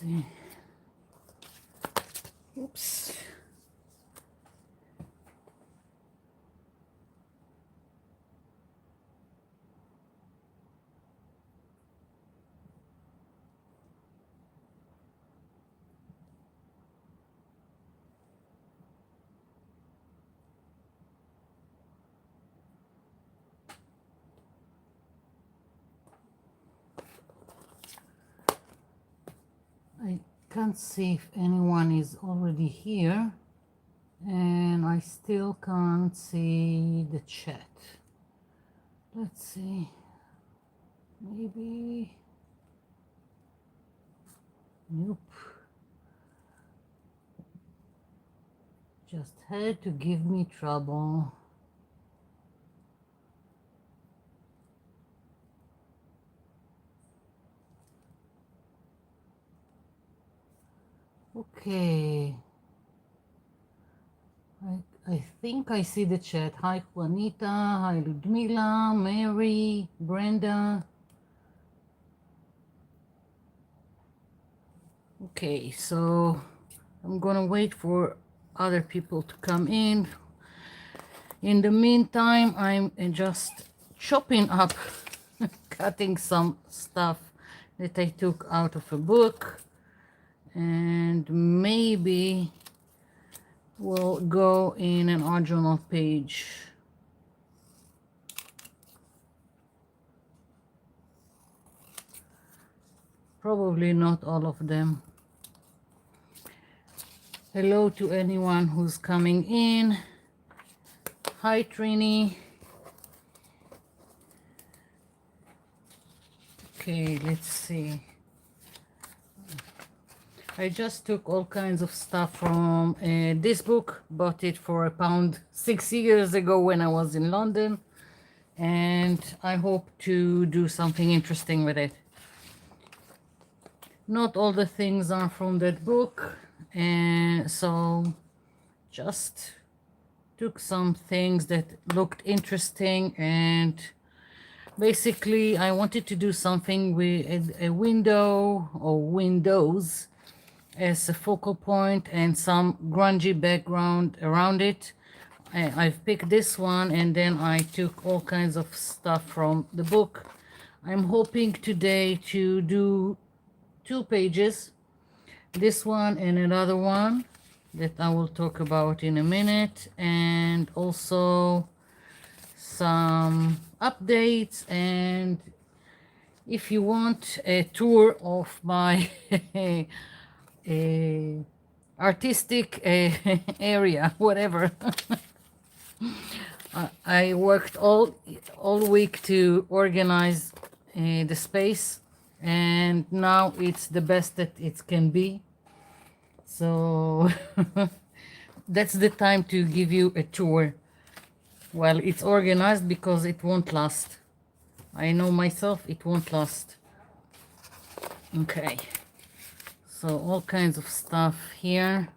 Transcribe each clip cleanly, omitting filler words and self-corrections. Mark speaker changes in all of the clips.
Speaker 1: see. Oops. I can't see if anyone is already here, and I still can't see the chat. Let's see. Maybe. Nope. Just had to give me trouble. Okay. I think I see the chat. Hi Juanita, hi Ludmila, Mary, Brenda. Okay, so I'm gonna wait for other people to come in. In the meantime, I'm just chopping up, cutting some stuff that I took out of a book, and maybe we'll go in an original page. Probably not all of them. Hello to anyone who's coming in. Hi Trini. Okay, let's see. I just took all kinds of stuff from this book, bought it for £1 6 years ago when I was in London, and I hope to do something interesting with it. Not all the things are from that book, and so just took some things that looked interesting, and basically I wanted to do something with a window or windows as a focal point and some grungy background around it. I've picked this one, and then I took all kinds of stuff from the book. I'm hoping today to do 2 pages, this one and another one that I will talk about in a minute, and also some updates, and if you want a tour of my artistic area, whatever. I worked all week to organize the space, and now it's the best that it can be. So that's the time to give you a tour while it's organized, because it won't last. I know myself, it won't last. Okay, so all kinds of stuff here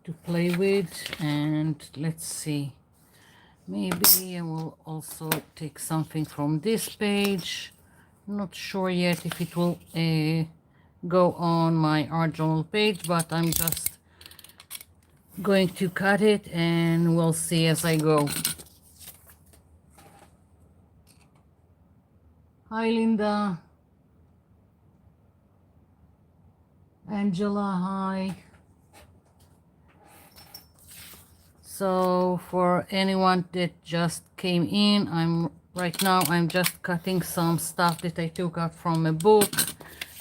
Speaker 1: to play with, and let's see, maybe I will also take something from this page. Not sure yet if it will go on my art journal page, but I'm just going to cut it and we'll see as I go. Hi Linda. Angela, hi. So for anyone that just came in, right now I'm just cutting some stuff that I took out from a book,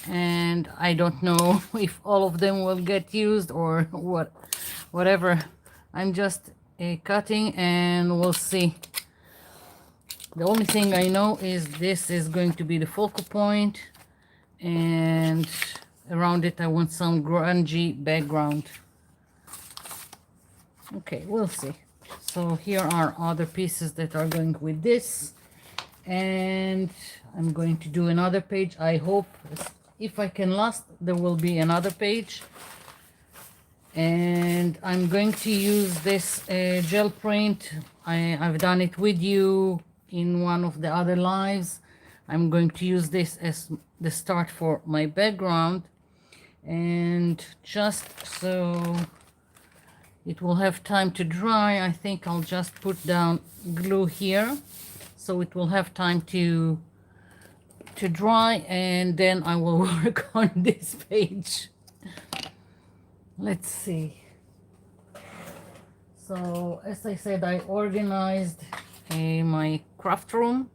Speaker 1: and I don't know if all of them will get used or whatever. I'm just cutting and we'll see. The only thing I know is this is going to be the focal point, and around it I want some grungy background. Okay, we'll see. So here are other pieces that are going with this, and I'm going to do another page. I hope if I can last, there will be another page, and I'm going to use this gel print. I've done it with you in one of the other lives, I'm going to use this as the start for my background, and just so it will have time to dry, I think I'll just put down glue here so it will have time to dry, and then I will work on this page. Let's see. So as I said, I organized my craft room,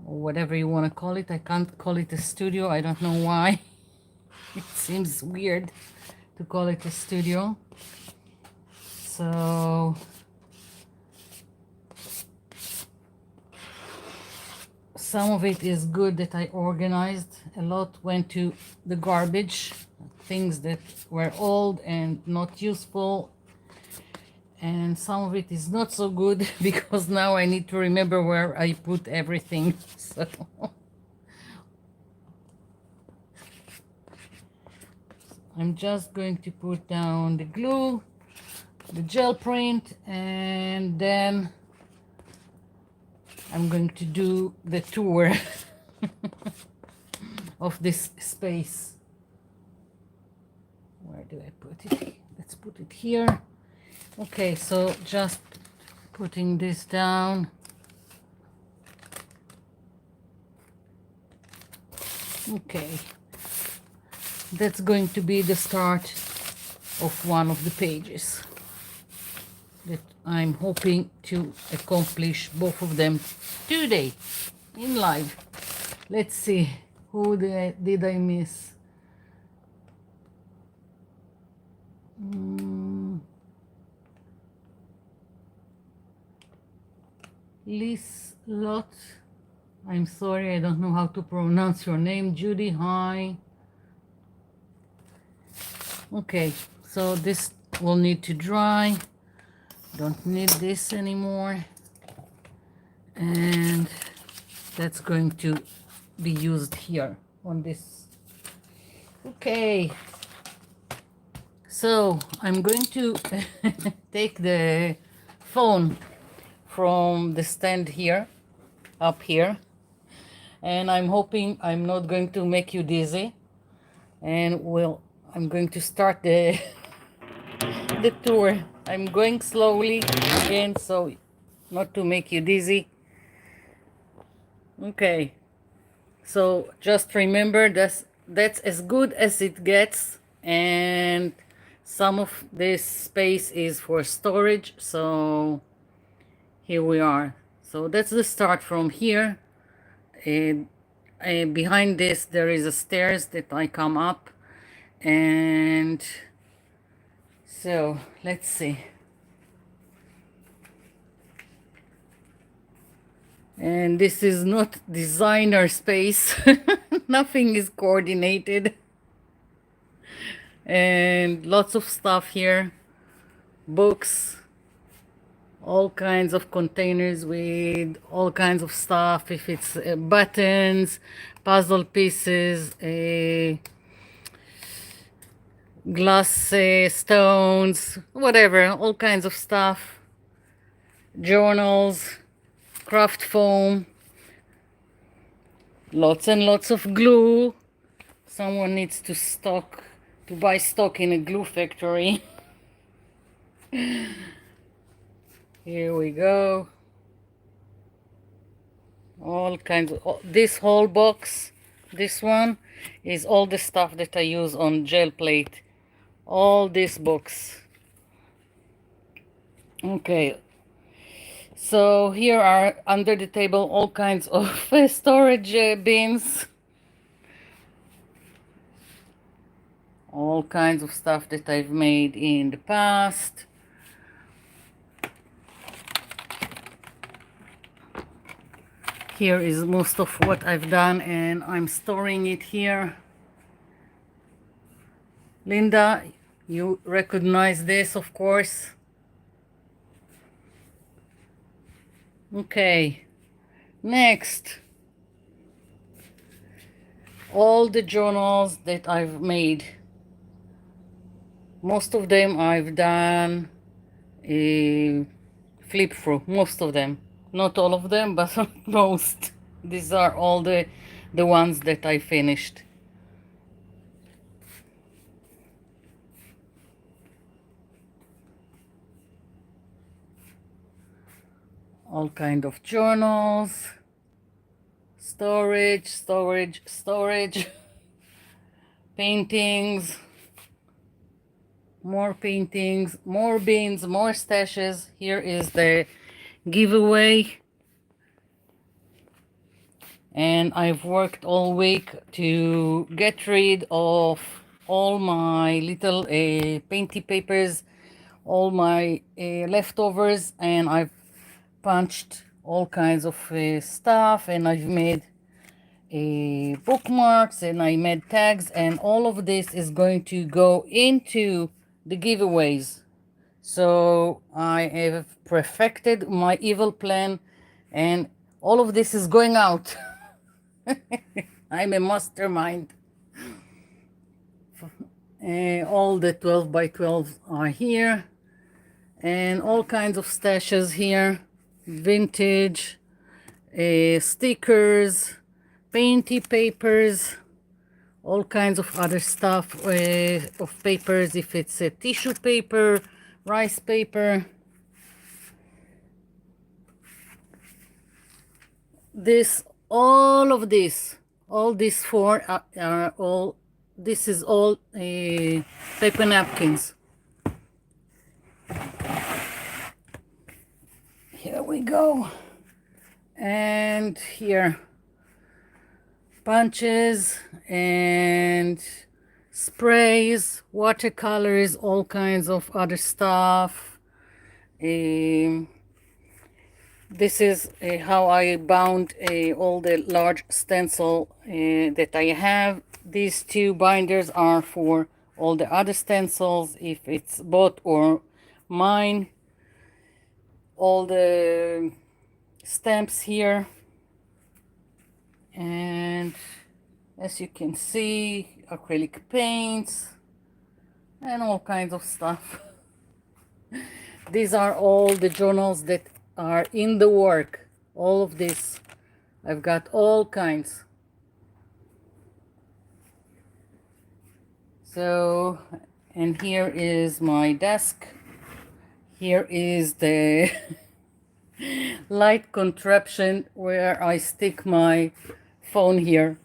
Speaker 1: or whatever you want to call it. I can't call it a studio. I don't know why. It seems weird to call it a studio. So some of it is good that I organized. A lot went to the garbage, things that were old and not useful. And some of it is not so good because now I need to remember where I put everything. So I'm just going to put down the glue, the gel print, and then I'm going to do the tour of this space. Where do I put it? Let's put it here. Okay, so just putting this down. Okay, that's going to be the start of one of the pages that I'm hoping to accomplish both of them today in live. Let's see, who did I miss? Lot. I'm sorry, I don't know how to pronounce your name. Judy, hi. Okay, so this will need to dry. Don't need this anymore. And that's going to be used here on this. Okay, so I'm going to take the phone from the stand here, up here, and I'm hoping I'm not going to make you dizzy, and I'm going to start the the tour. I'm going slowly again, so not to make you dizzy. Okay, so just remember that's as good as it gets, and some of this space is for storage, so here we are. So that's the start from here. And behind this there is a stairs that I come up, and so let's see. And this is not designer space. Nothing is coordinated, and lots of stuff here, books, all kinds of containers with all kinds of stuff. If it's buttons, puzzle pieces, glass stones, whatever, all kinds of stuff, journals, craft foam, lots and lots of glue. Someone needs to buy stock in a glue factory. Here we go. All kinds of, this whole box, this one is all the stuff that I use on gel plate. All this box. Okay, so here are under the table all kinds of storage bins, all kinds of stuff that I've made in the past. Here is most of what I've done, and I'm storing it here. Linda, you recognize this, of course. Okay, next, all the journals that I've made. Most of them I've done a flip through, most of them. Not all of them, but most. These are all the ones that I finished. All kind of journals, storage, paintings, more paintings, more bins, more stashes. Here is the giveaway. And I've worked all week to get rid of all my little painty papers, all my leftovers, and I've punched all kinds of stuff, and I've made bookmarks, and I made tags, and all of this is going to go into the giveaways. So I have perfected my evil plan, and all of this is going out. I'm a mastermind. All the 12 by 12 are here, and all kinds of stashes here, vintage, stickers, painty papers, all kinds of other stuff of papers, if it's a tissue paper, rice paper. This, all of this, all these four are all, this is all paper napkins. Here we go. And here, punches and sprays, watercolors, all kinds of other stuff. This is how I bound all the large stencil that I have. These two binders are for all the other stencils, if it's bought or mine. All the stamps here. And as you can see, acrylic paints and all kinds of stuff. These are all the journals that are in the work. All of this. I've got all kinds. So, and here is my desk. Here is the light contraption where I stick my phone here.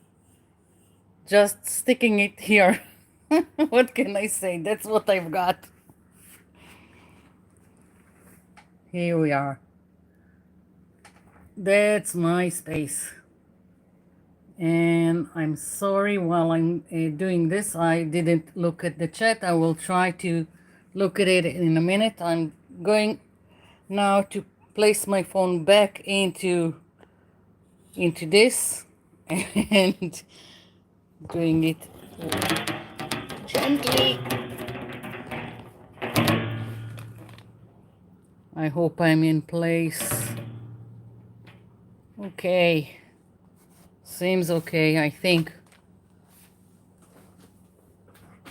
Speaker 1: Just sticking it here. What can I say? That's what I've got. Here we are. That's my space. And I'm sorry, while I'm doing this, I didn't look at the chat. I will try to look at it in a minute. I'm going now to place my phone back into this and doing it gently. I hope I'm in place. Okay. Seems okay, I think.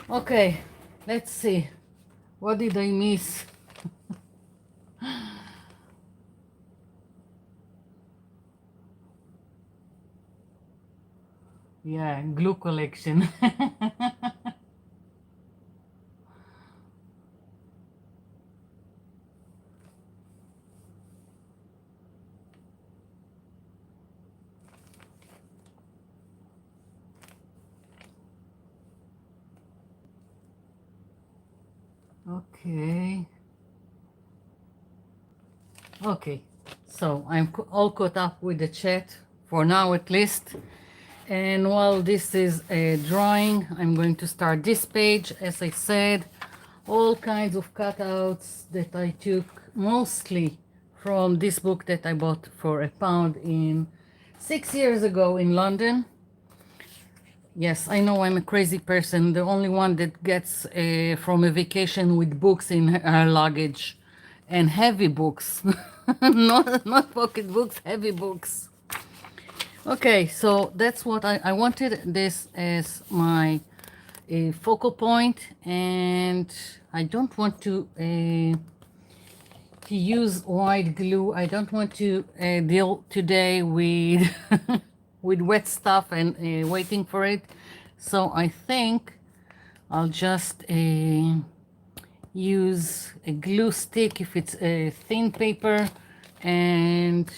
Speaker 1: Okay, let's see. What did I miss? Yeah, glue collection. Okay. Okay, so I'm all caught up with the chat for now at least. And while this is a drawing, I'm going to start this page. As I said, all kinds of cutouts that I took mostly from this book that I bought for £1 6 years ago in London. Yes, I know I'm a crazy person, the only one that gets from a vacation with books in her luggage, and heavy books. Not pocket books, heavy books. Okay, so that's what I wanted this as my focal point, and I don't want to to use white glue. I don't want to deal today with with wet stuff and waiting for it. So I think I'll just use a glue stick if it's a thin paper, and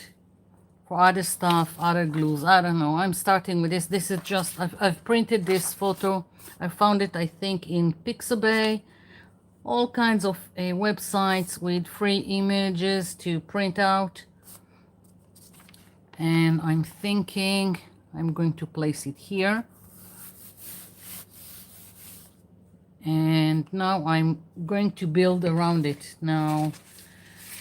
Speaker 1: for other stuff, other glues, I don't know. I'm starting with this. This is just, I've printed this photo. I found it, I think, in Pixabay. All kinds of websites with free images to print out. And I'm thinking I'm going to place it here. And now I'm going to build around it. Now,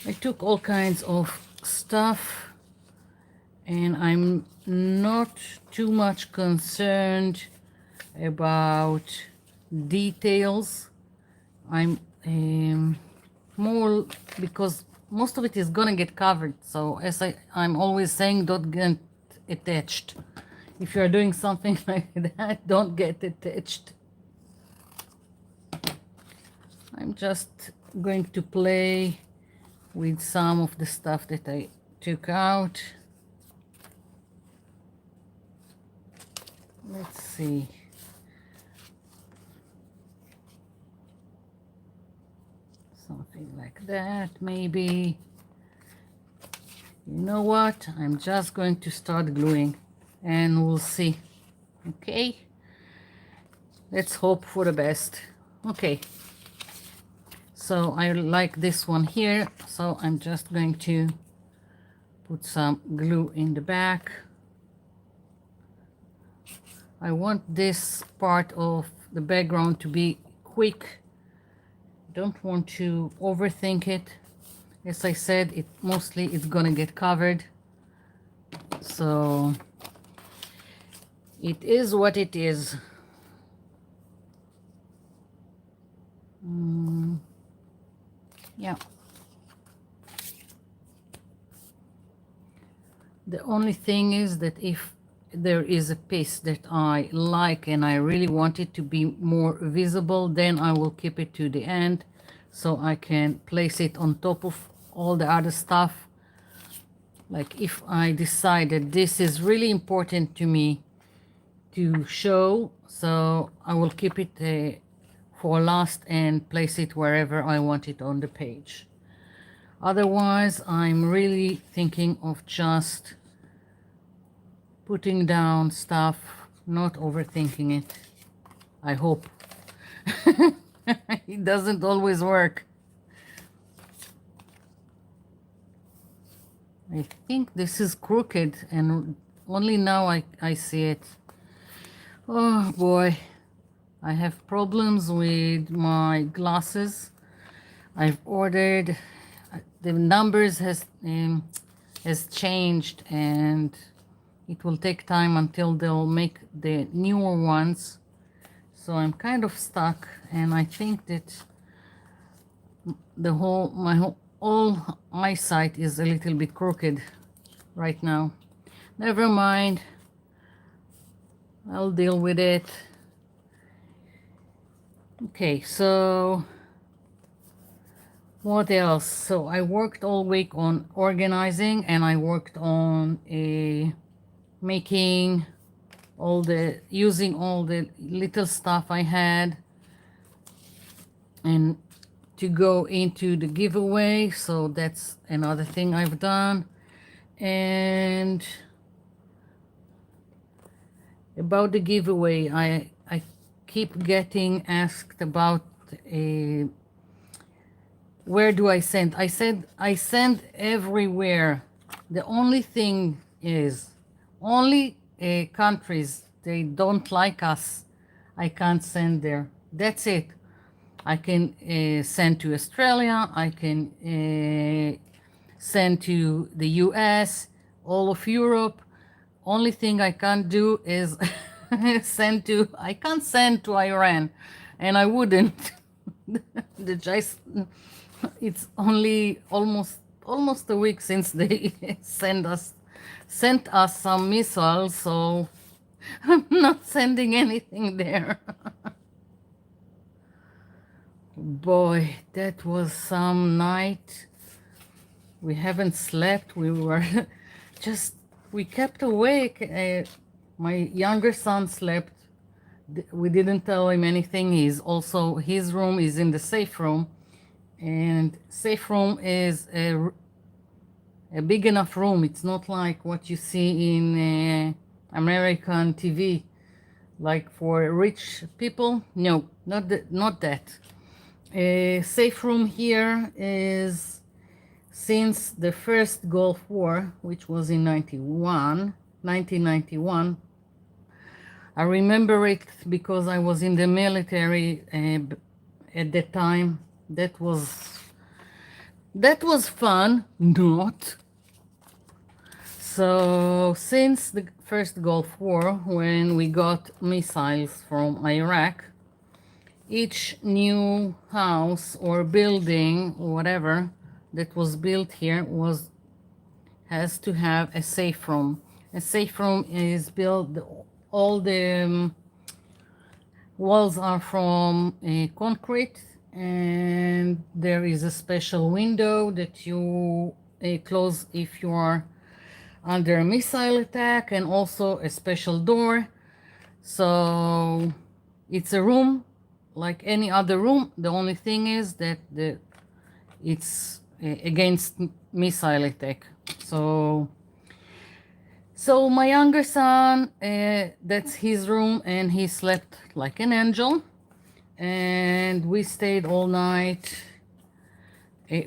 Speaker 1: I took all kinds of stuff, and I'm not too much concerned about details. I'm more, because most of it is gonna get covered. So as I'm always saying, don't get attached. If you're doing something like that, don't get attached. I'm just going to play with some of the stuff that I took out. Let's see. Something like that, maybe. You know what? I'm just going to start gluing and we'll see. Okay? Let's hope for the best. Okay. So I like this one here, so I'm just going to put some glue in the back. I want this part of the background to be quick. Don't want to overthink it. As I said, it mostly it's gonna get covered. So it is what it is. Yeah. The only thing is that if there is a piece that I like and I really want it to be more visible, then I will keep it to the end so I can place it on top of all the other stuff. Like if I decide that this is really important to me to show, so I will keep it for last and place it wherever I want it on the page. Otherwise, I'm really thinking of just putting down stuff, not overthinking it. I hope. It doesn't always work. I think this is crooked and only now I see it. Oh boy, I have problems with my glasses. I've ordered, the numbers has changed, and it will take time until they'll make the newer ones. So I'm kind of stuck, and I think that all eyesight is a little bit crooked right now. Never mind. I'll deal with it. Okay, so what else? So I worked all week on organizing, and I worked on using all the little stuff I had and to go into the giveaway. So that's another thing I've done. And about the giveaway, I keep getting asked about where do I send? I said I send everywhere. The only thing is, only countries they don't like us, I can't send there. That's it. I can send to Australia. I can send to the US, all of Europe. Only thing I can't do is I can't send to Iran, and I wouldn't. It's only almost a week since they sent us some missiles, so I'm not sending anything there. Boy, that was some night. We haven't slept. We were just, we kept awake. My younger son slept. We didn't tell him anything. He's also, his room is in the safe room. And safe room is a big enough room. It's not like what you see in American TV, like for rich people. No, not that. A safe room here is since the first Gulf War, which was in 1991. I remember it because I was in the military at that time. That was fun, not. So since the first Gulf War, when we got missiles from Iraq, each new house or building or whatever that was built here has to have a safe room. A safe room is built, all the walls are from concrete, and there is a special window that you close if you are under a missile attack, and also a special door. So it's a room like any other room. The only thing is that it's against missile attack. So my younger son, that's his room, and he slept like an angel. And we stayed all night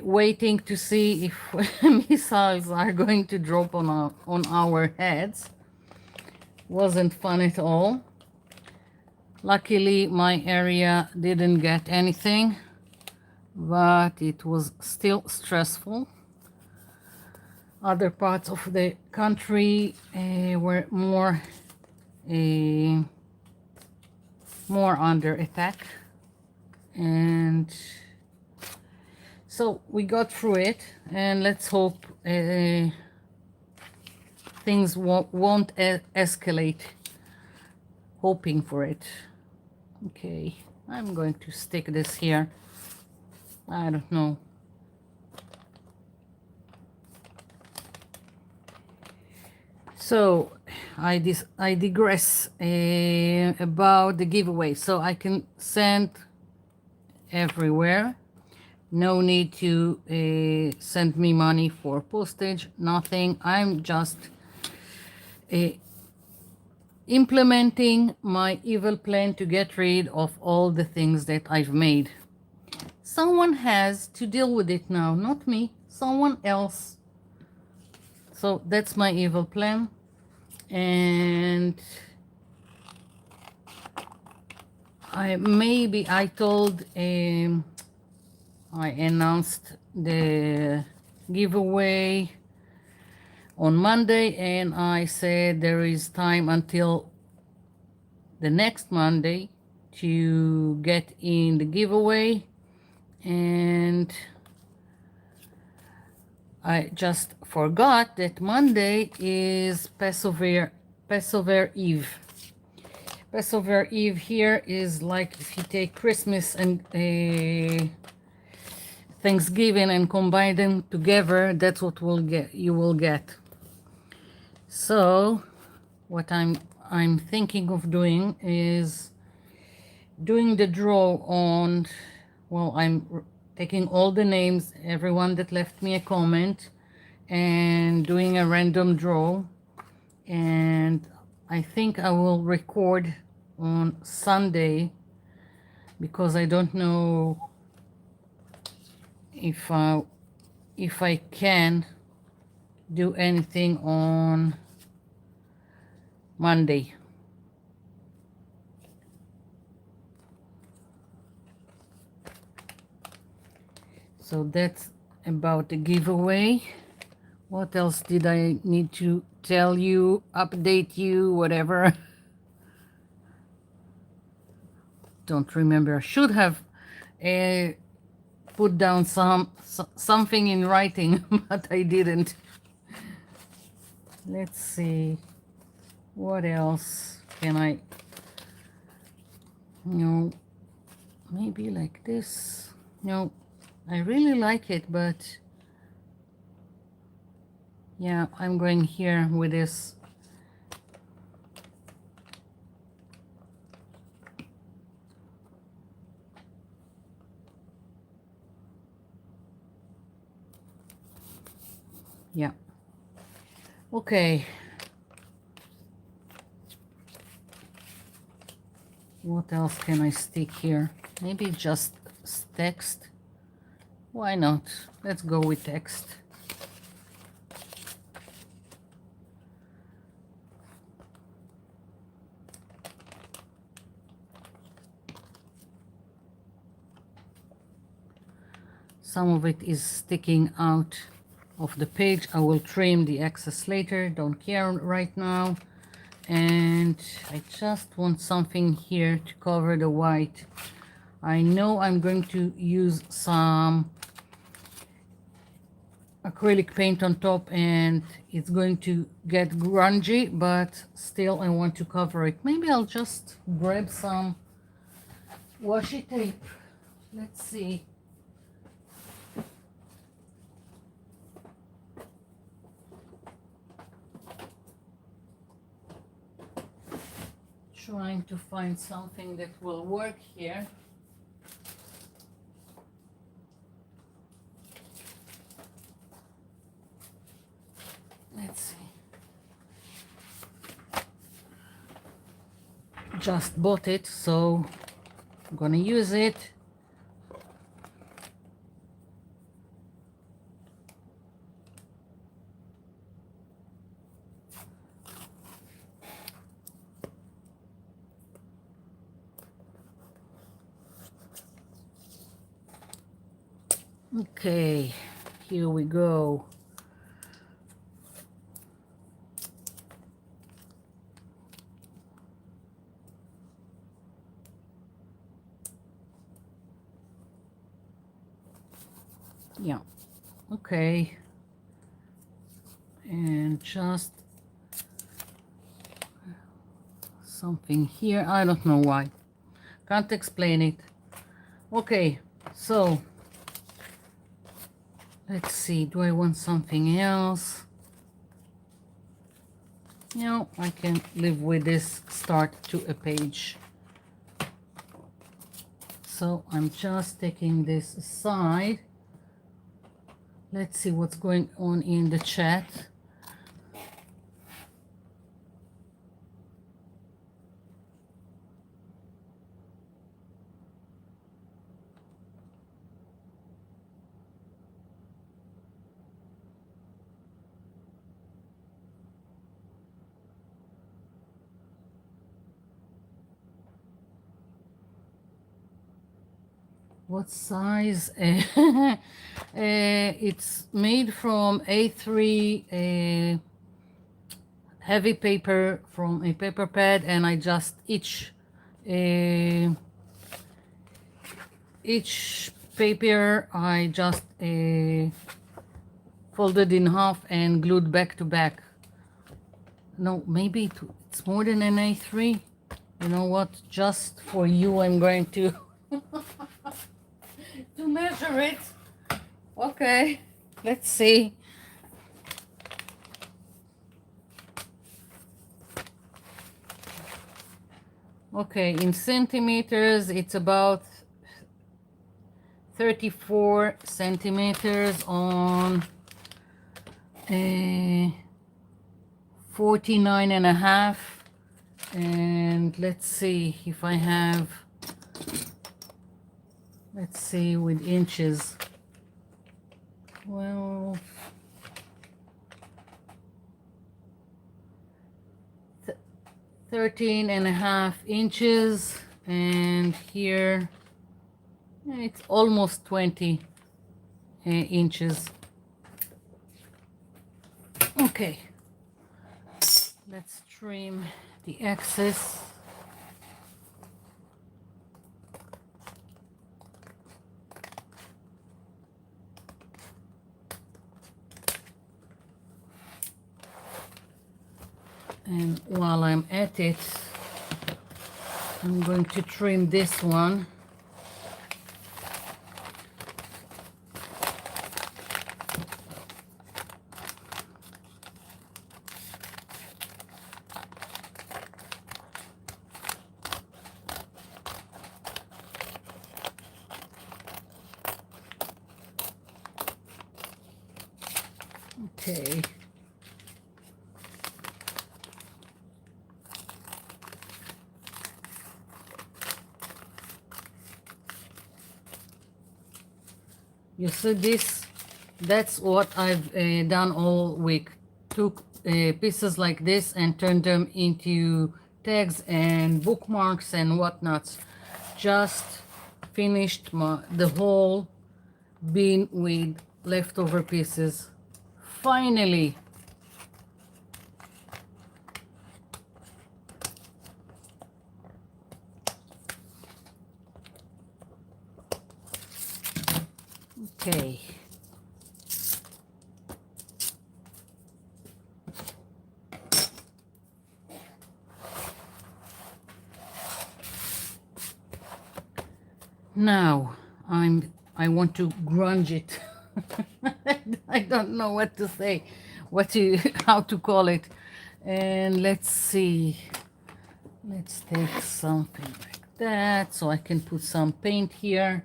Speaker 1: waiting to see if missiles are going to drop on our heads. Wasn't fun at all. Luckily, my area didn't get anything, but it was still stressful. Other parts of the country were more under attack, and so we got through it, and let's hope things won't escalate. Hoping for it. Okay, I'm going to stick this here. I don't know. So I digress about the giveaway. So I can send everywhere. No need to send me money for postage, nothing. I'm just implementing my evil plan to get rid of all the things that I've made. Someone has to deal with it now, not me, someone else. So that's my evil plan. And I announced the giveaway on Monday, and I said there is time until the next Monday to get in the giveaway, and I just forgot that Monday is Passover Eve. Passover Eve here is like if you take Christmas and Thanksgiving and combine them together, that's what you will get. So what I'm thinking of doing is doing the draw on, well, I'm taking all the names, everyone that left me a comment, and doing a random draw. And I think I will record on Sunday, because I don't know if I can do anything on Monday. So that's about the giveaway. What else did I need to tell you, update you, whatever? Don't remember. I should have put down something in writing, but I didn't. Let's see. What else can I, maybe like this. No, I really like it, but Yeah, I'm going here with this. Yeah. Okay. What else can I stick here? Maybe just text. Why not? Let's go with text. Some of it is sticking out of the page. I will trim the excess later. Don't care right now. And I just want something here to cover the white. I know I'm going to use some acrylic paint on top and it's going to get grungy, but still I want to cover it. Maybe I'll just grab some washi tape. Let's see. Trying to find something that will work here. Let's see. Just bought it, so I'm gonna use it. Okay, here we go. Yeah, okay. And just something here. I don't know why. Can't explain it. Okay, so let's see. Do I want something else? No, I can live with this start to a page. So I'm just taking this aside. Let's see what's going on in the chat. What size? It's made from A3 heavy paper from a paper pad, and I just each paper I just folded in half and glued back to back. No, maybe it's more than an A3. You know what? Just for you, I'm going to to measure it. Okay, let's see. Okay, in centimeters, it's about 34 centimeters on 49 and a half. And let's see if I have, let's see with inches. Well, 13 and a half inches, and here it's almost 20 inches. Okay, let's trim the excess. And while I'm at it, I'm going to trim this one. Okay. You see this? That's what I've done all week. Took pieces like this and turned them into tags and bookmarks and whatnots. Just finished the whole bin with leftover pieces. Finally. Okay. Now I want to grunge it. I don't know what to say, what to how to call it. And let's see. Let's take something like that so I can put some paint here.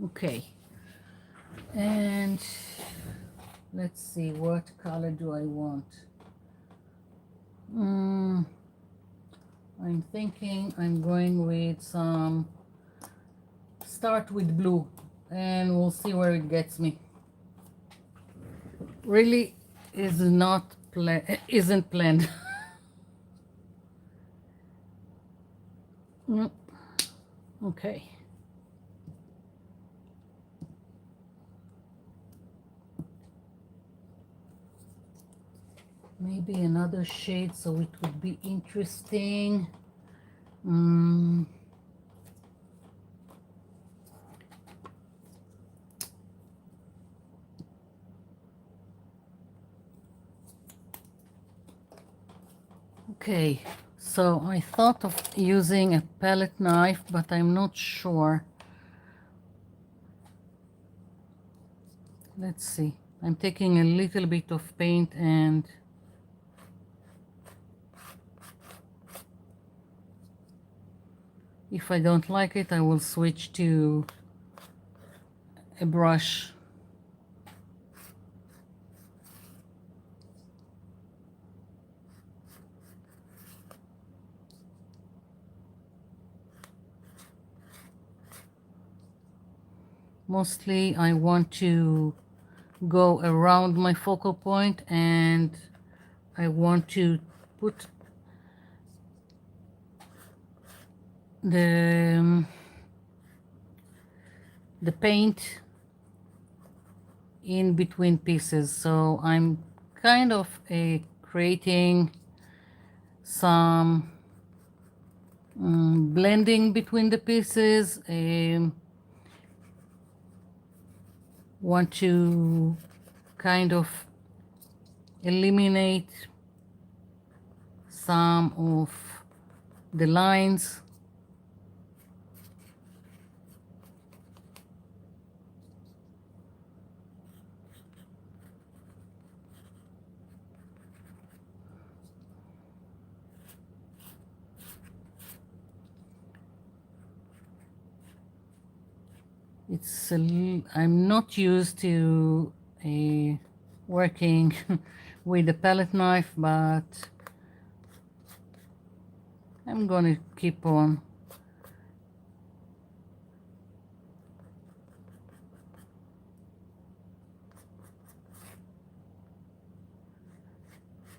Speaker 1: Okay. And let's see, what color do I want? I'm thinking I'm going with some, start with blue, and we'll see where it gets me. Really is not isn't planned. Okay. Maybe another shade so it would be interesting. Okay, so I thought of using a palette knife, but I'm not sure. Let's see. I'm taking a little bit of paint and if I don't like it, I will switch to a brush. Mostly I want to go around my focal point and I want to put the paint in between pieces. So I'm kind of creating some blending between the pieces. Want to kind of eliminate some of the lines. I'm not used to working with a palette knife, but I'm gonna keep on.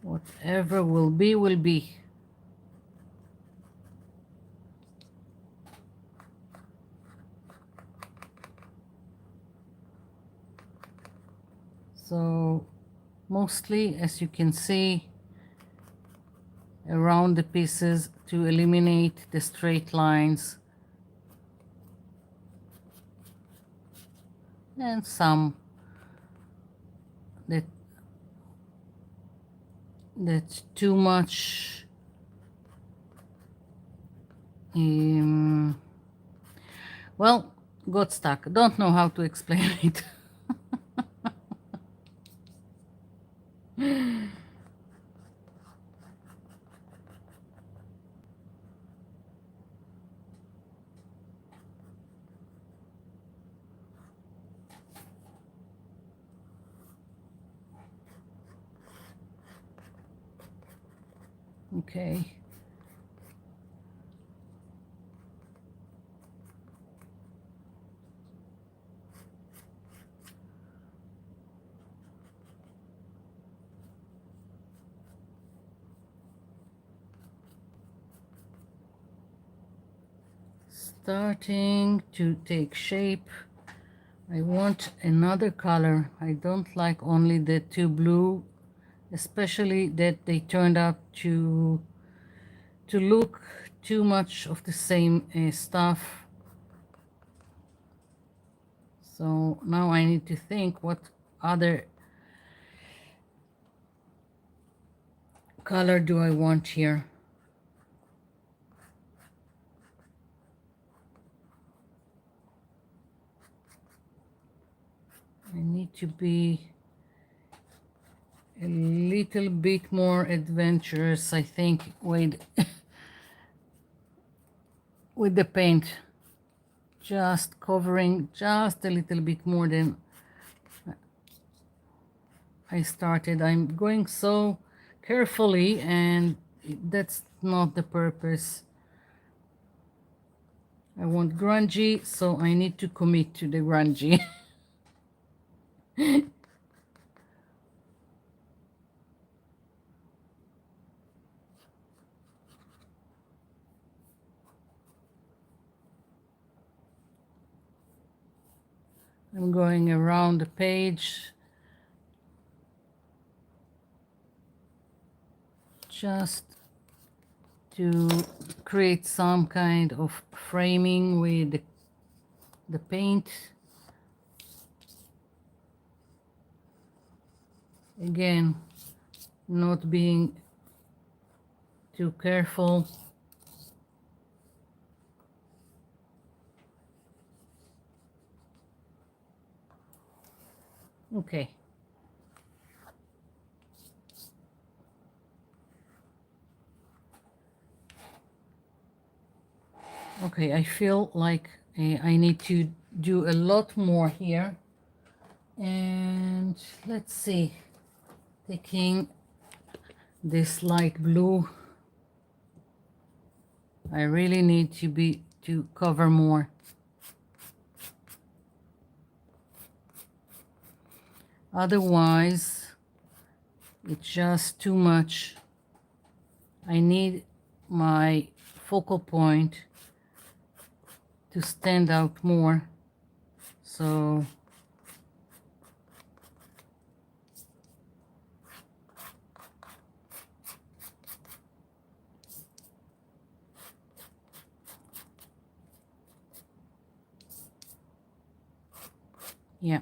Speaker 1: Whatever will be, will be. So mostly, as you can see, around the pieces to eliminate the straight lines and some that's too much well, got stuck. Don't know how to explain it. Okay. Starting to take shape. I want another color. I don't like only the two blue, especially that they turned out to look too much of the same stuff. So now I need to think what other color do I want here. I need to be a little bit more adventurous, I think, with with the paint. Just covering just a little bit more than I started. I'm going so carefully, and that's not the purpose. I want grungy, so I need to commit to the grungy. I'm going around the page, just to create some kind of framing with the paint. Again, not being too careful. Okay. Okay, I feel like I need to do a lot more here. And let's see, taking this light blue, I really need to cover more. Otherwise, it's just too much. I need my focal point to stand out more. So yeah,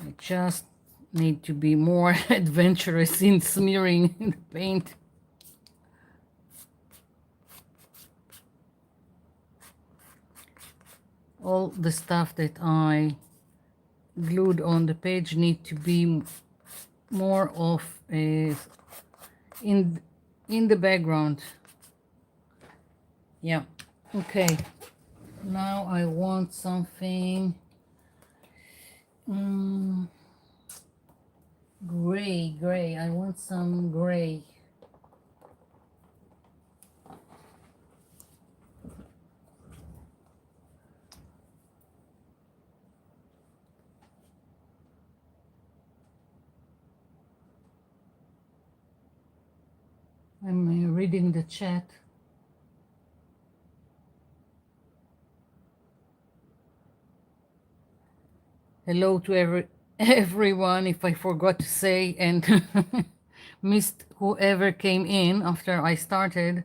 Speaker 1: I just need to be more adventurous in smearing the paint. All the stuff that I glued on the page need to be more of a in the background. Yeah. Okay, now I want something gray. I want some gray. I'm reading the chat. Hello to everyone, if I forgot to say, and missed whoever came in after I started.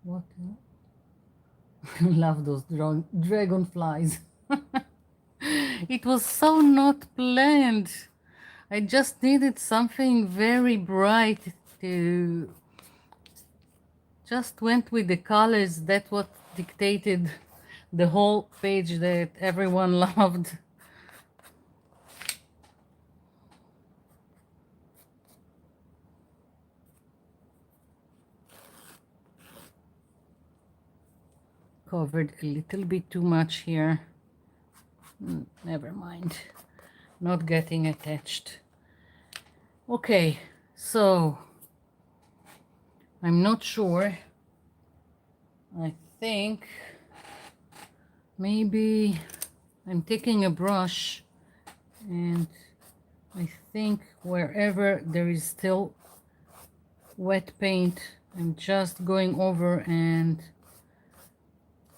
Speaker 1: What? Love those dragonflies. It was so not planned. I just needed something very bright to just went with the colors. That's what dictated the whole page that everyone loved. Covered a little bit too much here. Never mind. Not getting attached. Okay, so I'm not sure. I think maybe I'm taking a brush, and I think wherever there is still wet paint, I'm just going over and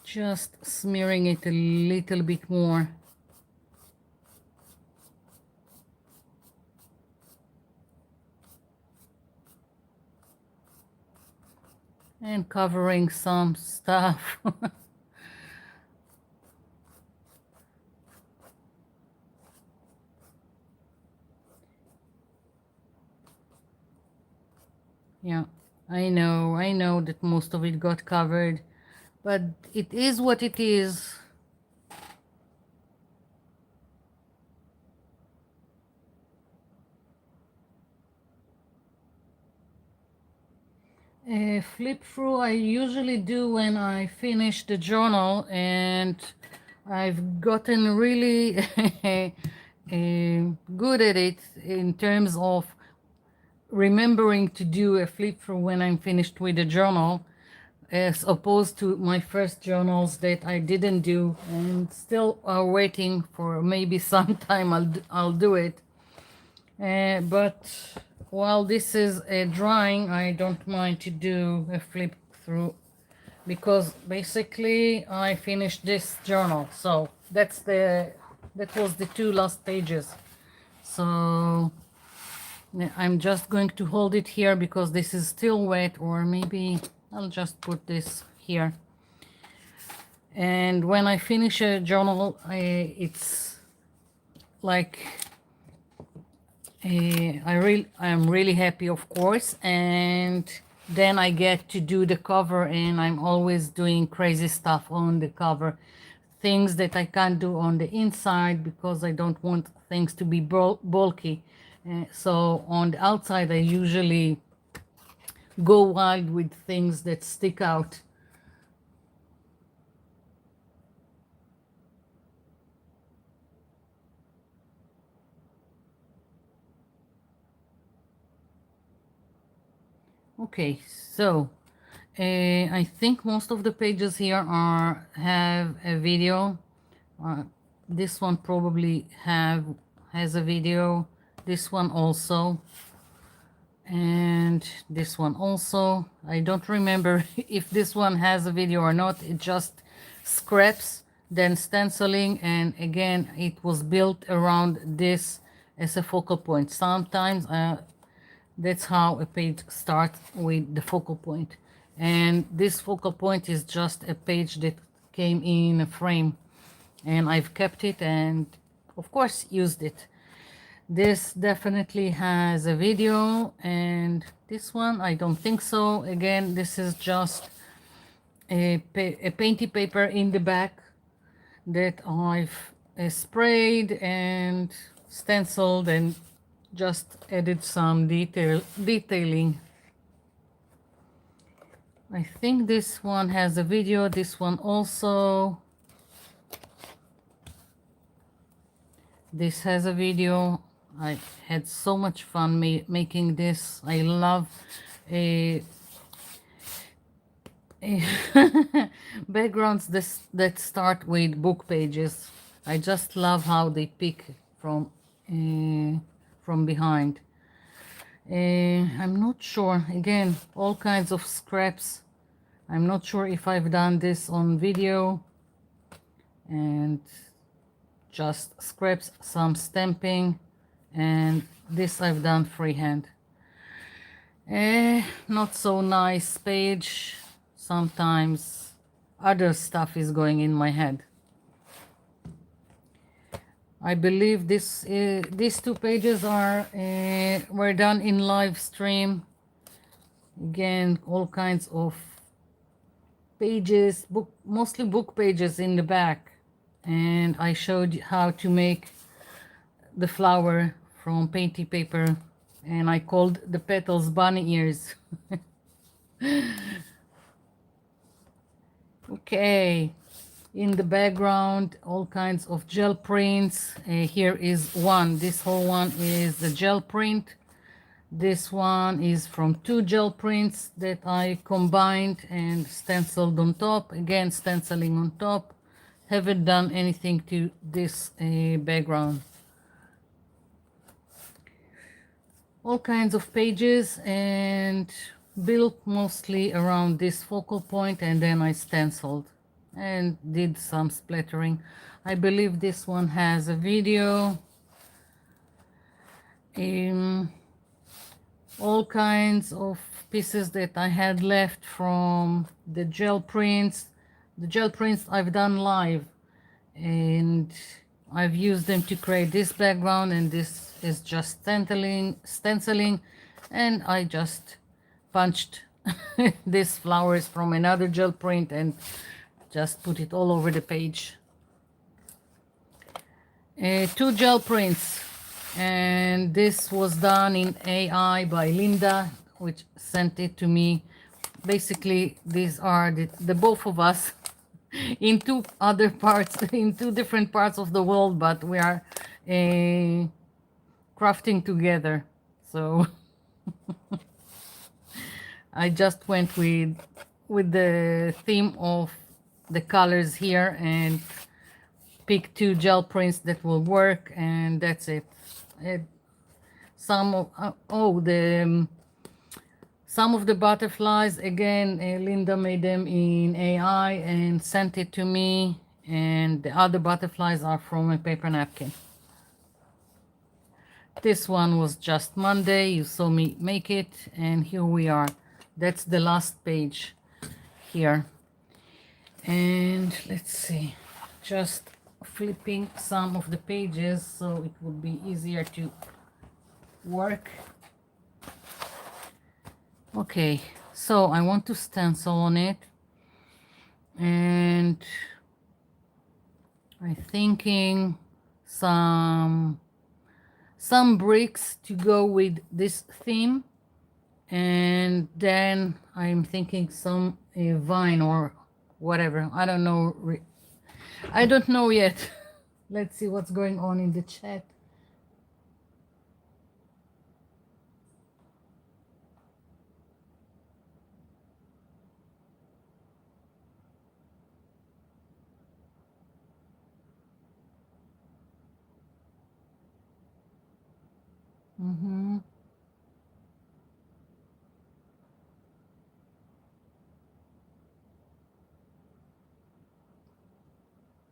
Speaker 1: just smearing it a little bit more. And covering some stuff. Yeah, I know that most of it got covered, but it is what it is. A flip through I usually do when I finish the journal, and I've gotten really good at it in terms of remembering to do a flip through when I'm finished with the journal, as opposed to my first journals that I didn't do and still are waiting for maybe sometime I'll do it. But while this is a drawing, I don't mind to do a flip through, because basically I finished this journal. So that was the two last pages. So I'm just going to hold it here because this is still wet, or maybe I'll just put this here. And when I finish a journal, it's like I'm really happy, of course, and then I get to do the cover, and I'm always doing crazy stuff on the cover, things that I can't do on the inside because I don't want things to be bulky. So on the outside, I usually go wild with things that stick out. Okay, so I think most of the pages here have a video. This one probably has a video. This one also, and this one also. I don't remember if this one has a video or not. It just scraps, then stenciling, and again it was built around this as a focal point. Sometimes that's how a page starts, with the focal point. And this focal point is just a page that came in a frame, and I've kept it and of course used it. This definitely has a video, and this one I don't think so. Again, this is just a painty paper in the back that I've sprayed and stenciled and just added some detailing. I think this one has a video, this one also. This has a video. I had so much fun making this. I love backgrounds that start with book pages. I just love how they pick from behind. I'm not sure. Again, all kinds of scraps. I'm not sure if I've done this on video. And just scraps, some stamping, and this I've done freehand. Not so nice page. Sometimes other stuff is going in my head. I believe these two pages were done in live stream. Again, all kinds of pages, mostly book pages in the back. And I showed you how to make the flower from painty paper, and I called the petals bunny ears. Okay, in the background, all kinds of gel prints. Here is one. This whole one is the gel print. This one is from two gel prints that I combined and stenciled on top. Again, stenciling on top. Haven't done anything to this background. All kinds of pages and built mostly around this focal point, and then I stenciled and did some splattering. I believe this one has a video. All kinds of pieces that I had left from the gel prints. The gel prints I've done live, and I've used them to create this background, and this is just stenciling, and I just punched these flowers from another gel print and just put it all over the page. Two gel prints, and this was done in AI by Linda, which sent it to me. Basically, these are the both of us in two other parts, in two different parts of the world, but we are crafting together. So I just went with the theme of the colors here and pick two gel prints that will work, and that's it. Some of the butterflies, again, Linda made them in AI and sent it to me, and the other butterflies are from a paper napkin. This one was just Monday, you saw me make it, and here we are. That's the last page here. And let's see, just flipping some of the pages so it would be easier to work. Okay, so I want to stencil on it, and I'm thinking some bricks to go with this theme, and then I'm thinking some vine or whatever. I don't know yet. Let's see what's going on in the chat.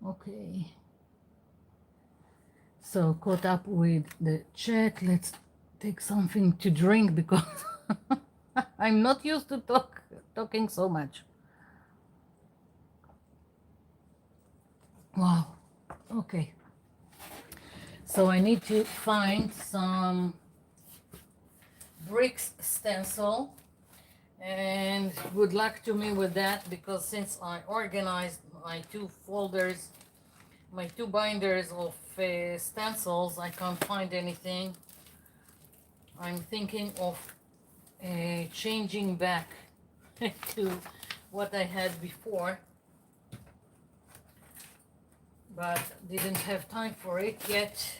Speaker 1: Okay, so caught up with the chat. Let's take something to drink because I'm not used to talking so much. Wow. Okay, so I need to find some bricks stencil, and good luck to me with that, because since I organized my two folders, my two binders of stencils, I can't find anything. I'm thinking of changing back to what I had before, but didn't have time for it yet.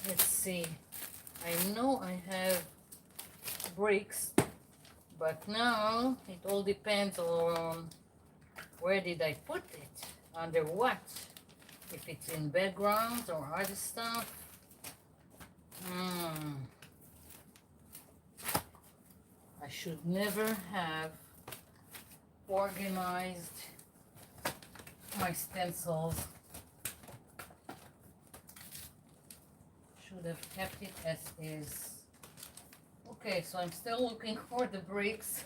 Speaker 1: Let's see, I know I have bricks, but now it all depends on where did I put it, under what, if it's in backgrounds or other stuff. I should never have organized my stencils. Should have kept it as is. Okay, so I'm still looking for the bricks.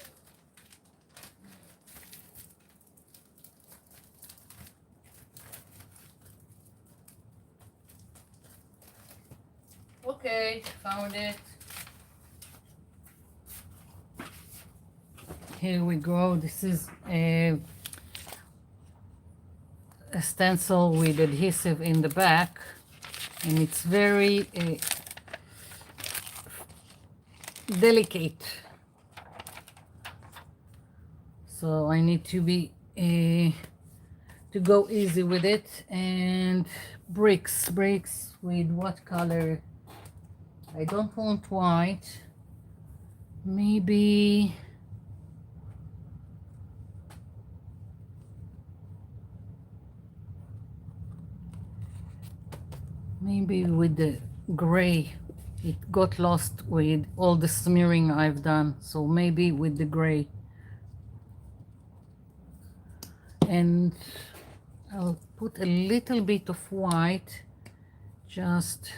Speaker 1: Okay, found it. Here we go. This is a stencil with adhesive in the back, and it's very delicate, so I need to be to go easy with it. And bricks with what color? I don't want white. Maybe with the gray. It got lost with all the smearing I've done, so maybe with the gray. And I'll put a little bit of white, just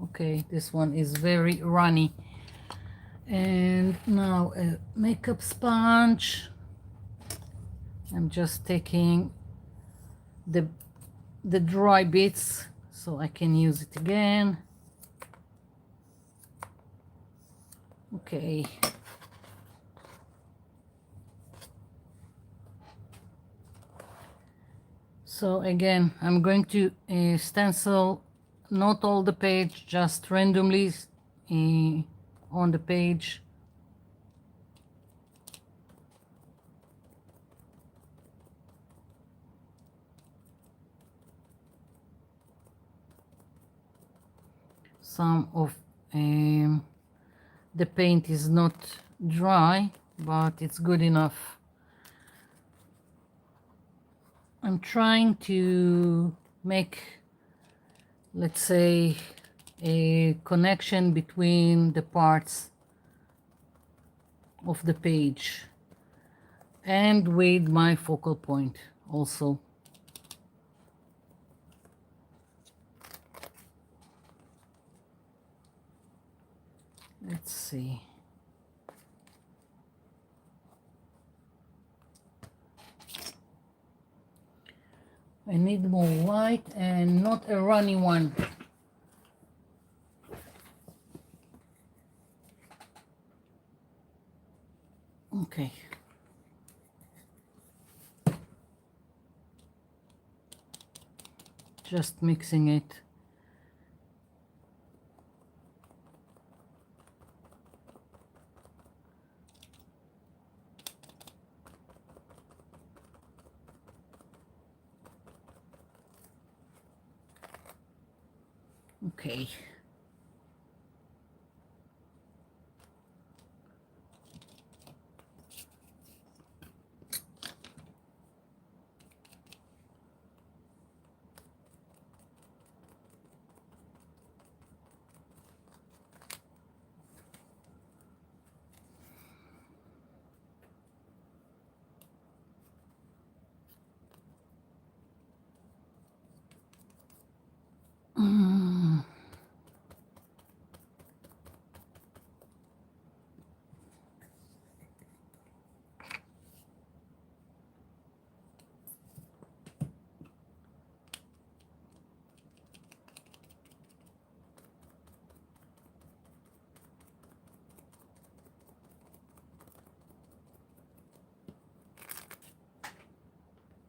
Speaker 1: okay. This one is very runny. And now a makeup sponge. I'm just taking the dry bits so I can use it again. Okay. So again, I'm going to stencil not all the page, just randomly on the page. Some of the paint is not dry, but it's good enough. I'm trying to make, let's say, a connection between the parts of the page and with my focal point also. Let's see. I need more white and not a runny one. Okay. Just mixing it. Okay.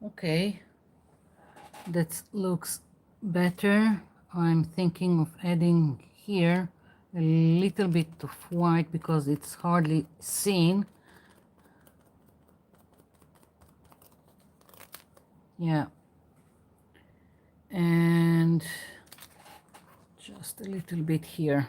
Speaker 1: Okay, that looks better. I'm thinking of adding here a little bit of white because it's hardly seen. Yeah, and just a little bit here.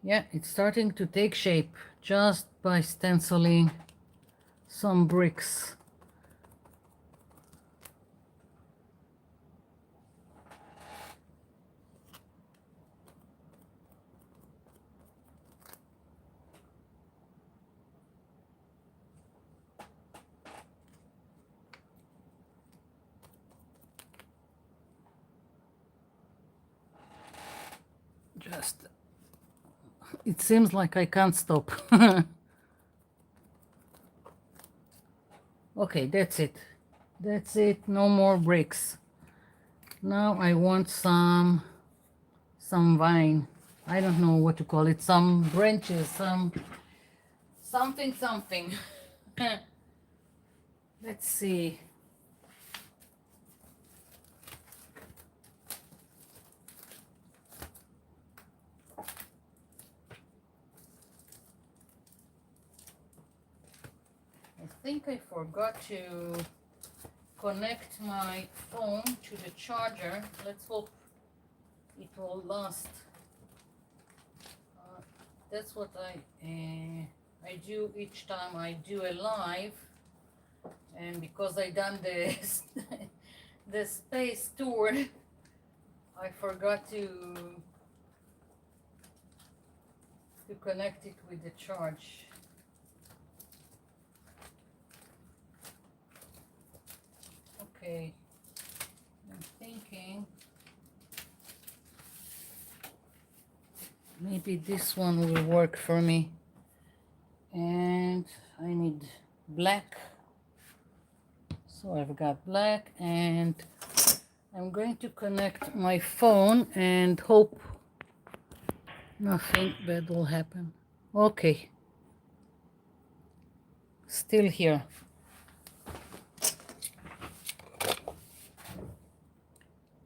Speaker 1: Yeah, it's starting to take shape just by stenciling some bricks. Just, it seems like I can't stop. Okay, that's it. That's it, no more bricks. Now I want some vine. I don't know what to call it, some branches, something. Let's see. I think I forgot to connect my phone to the charger. Let's hope it will last. That's what I do each time I do a live, and because I done the the space tour, I forgot to connect it with the charge. Okay, I'm thinking maybe this one will work for me. And I need black. So I've got black, and I'm going to connect my phone and hope nothing bad will happen. Okay, still here.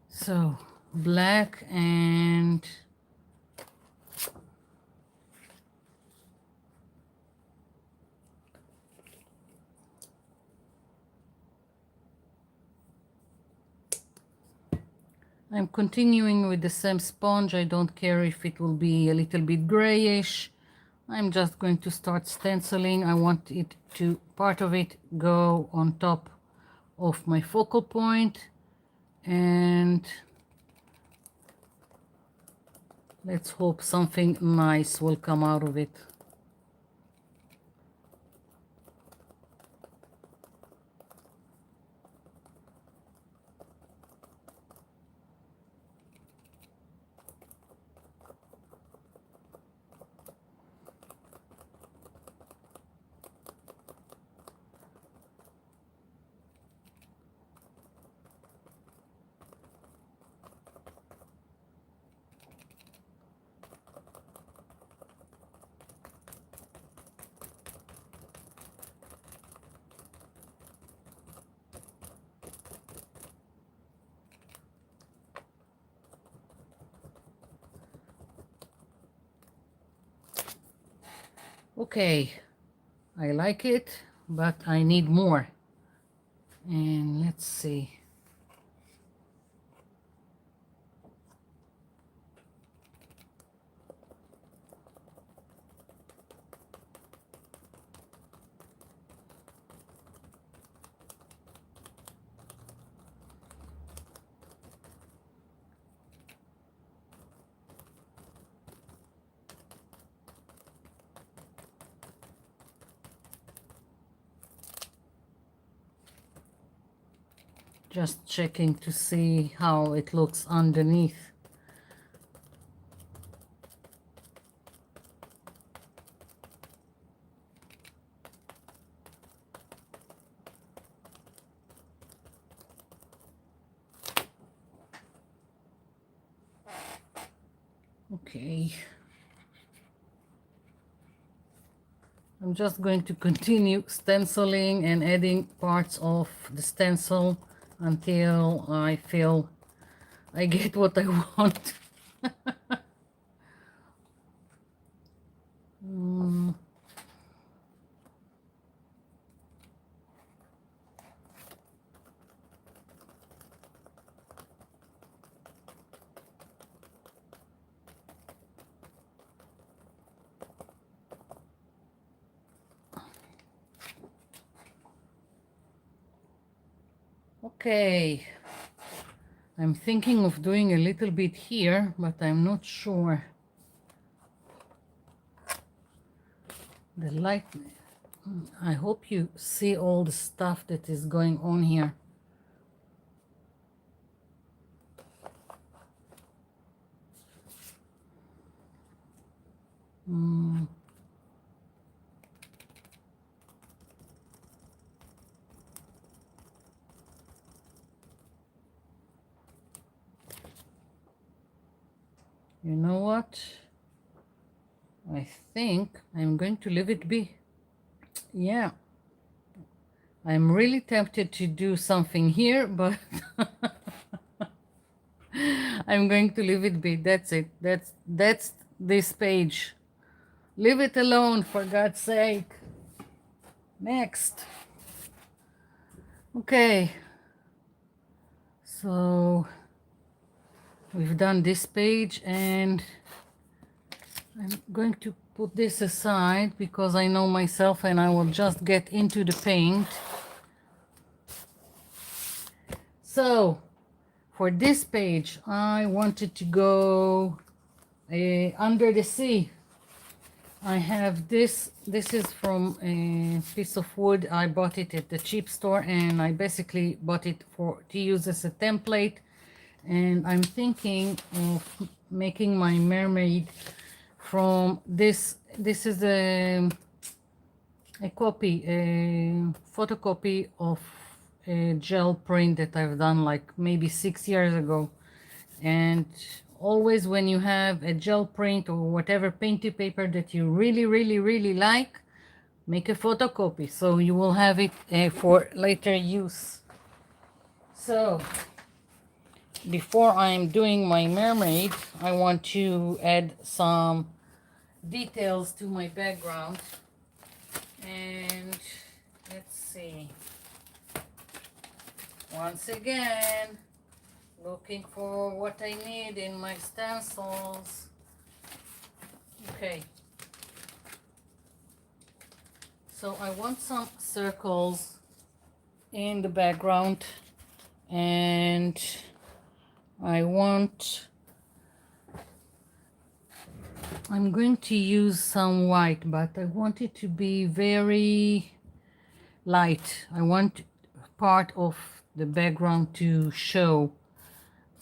Speaker 1: So black, and I'm continuing with the same sponge. I don't care if it will be a little bit grayish. I'm just going to start stenciling. I want it to, part of it, go on top of my focal point, and let's hope something nice will come out of it. Okay, I like it, but I need more. And let's see. Just checking to see how it looks underneath. Okay. I'm just going to continue stenciling and adding parts of the stencil until I feel I get what I want. Okay, I'm thinking of doing a little bit here, but I'm not sure. The light, I hope you see all the stuff that is going on here. You know what? think I'm going to leave it be. Yeah, I'm really tempted to do something here, but I'm going to leave it be. That's it. That's this page. Leave it alone, for God's sake. Next. Okay. So we've done this page, and I'm going to put this aside because I know myself and I will just get into the paint. So for this page, I wanted to go under the sea. I have this. This is from a piece of wood. I bought it at the cheap store, and I basically bought it to use as a template. And I'm thinking of making my mermaid from this. This is a photocopy of a gel print that I've done like maybe 6 years ago. And always when you have a gel print or whatever painted paper that you really like, make a photocopy so you will have it for later use. So before I'm doing my mermaid, I want to add some details to my background. And let's see, once again looking for what I need in my stencils. Okay, so I want some circles in the background, and I'm going to use some white, but I want it to be very light. I want part of the background to show.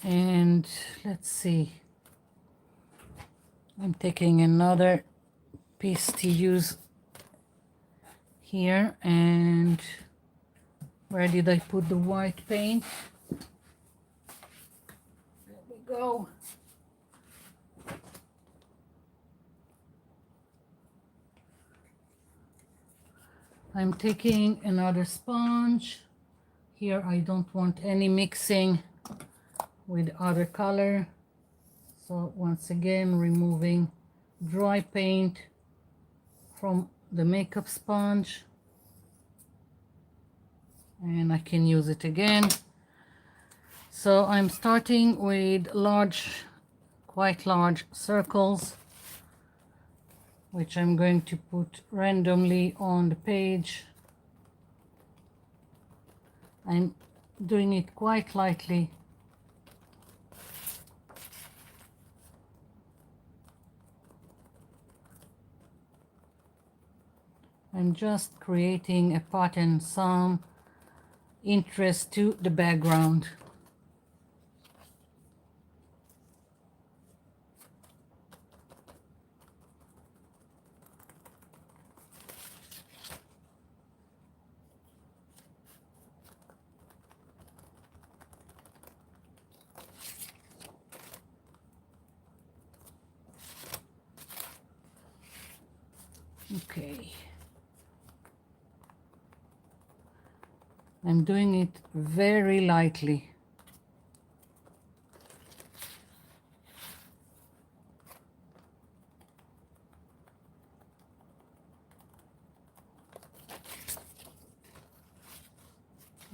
Speaker 1: And let's see, I'm taking another piece to use here. And where did I put the white paint? There we go. I'm taking another sponge. Here I don't want any mixing with other color. So once again, removing dry paint from the makeup sponge. And I can use it again. So I'm starting with quite large circles, which I'm going to put randomly on the page. I'm doing it quite lightly. I'm just creating a pattern, some interest to the background. Okay. I'm doing it very lightly.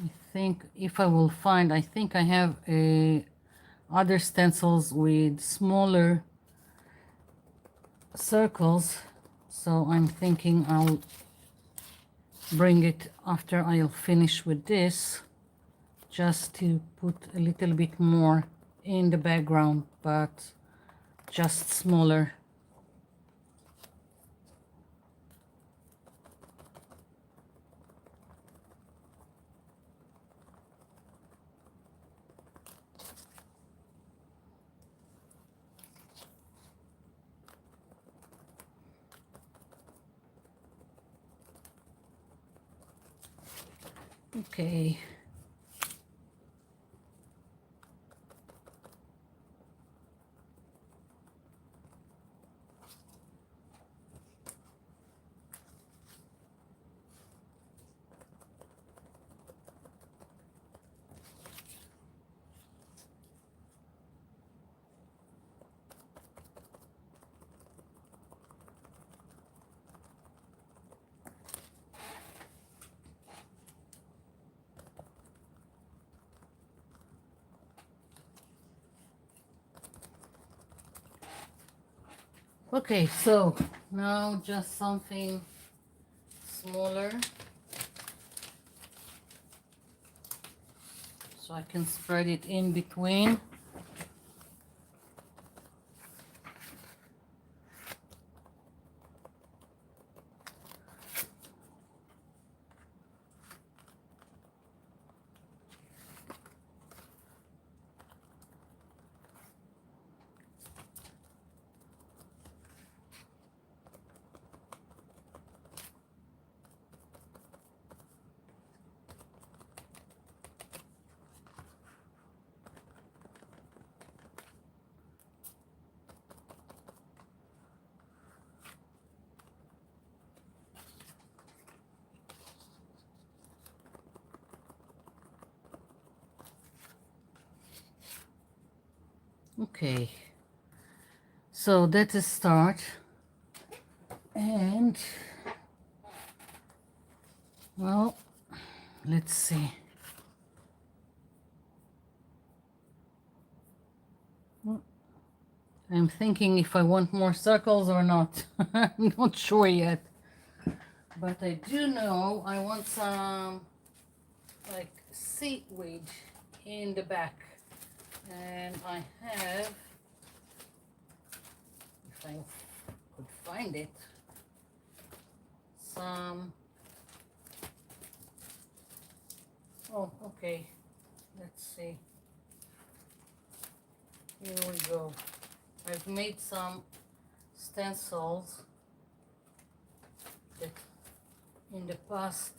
Speaker 1: I think if I will find, I think I have other stencils with smaller circles. So I'm thinking I'll bring it after I'll finish with this, just to put a little bit more in the background, but just smaller. Okay. Okay, so now just something smaller so I can spread it in between. Okay, so that's a start. And well, let's see. I'm thinking if I want more circles or not. I'm not sure yet. But I do know I want some like seaweed in the back. And I have, if I could find it, some, oh, okay, let's see. Here we go. I've made some stencils that in the past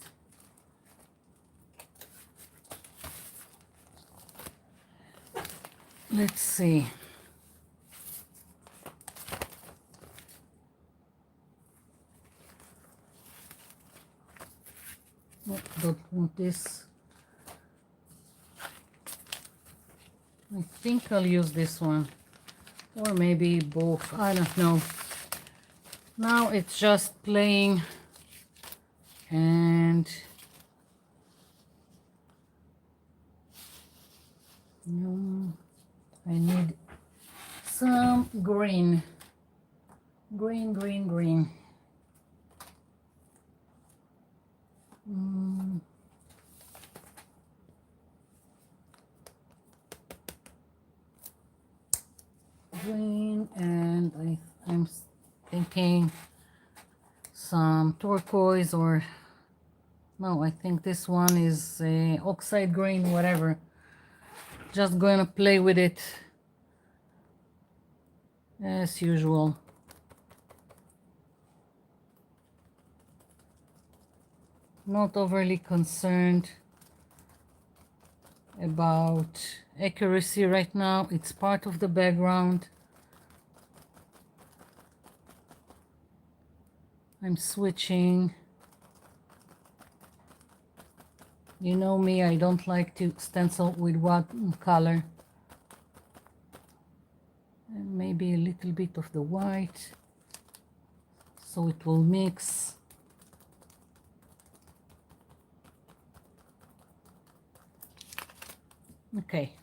Speaker 1: let's see. Oh, don't want this. I think I'll use this one. Or maybe both. I don't know. Now it's just playing and I need some green. Green. Green, and I'm thinking some turquoise, or no, I think this one is oxide green, whatever. Just gonna play with it as usual. Not overly concerned about accuracy right now. It's part of the background. I'm switching. You know me, I don't like to stencil with one color. And maybe a little bit of the white so it will mix. Okay.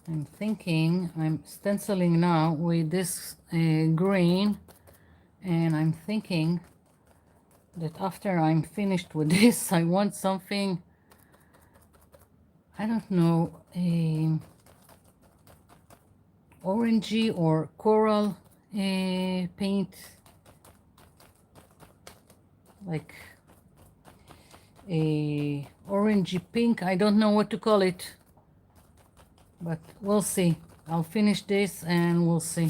Speaker 1: I'm thinking I'm stenciling now with this green, and I'm thinking that after I'm finished with this, I want something, I don't know, a orangey or coral paint, like a orangey pink. I don't know what to call it, but we'll see. I'll finish this and we'll see.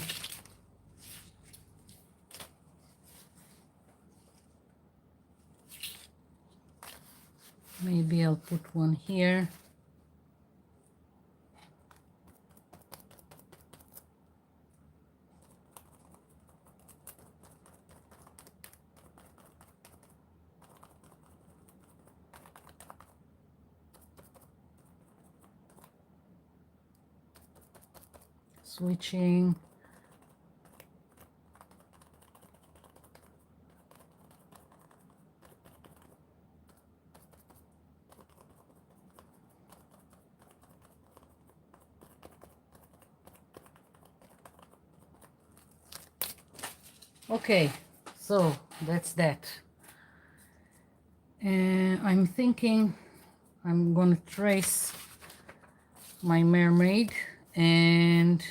Speaker 1: Maybe I'll put one here. Switching. Okay, so that's that. And I'm thinking I'm gonna trace my mermaid, and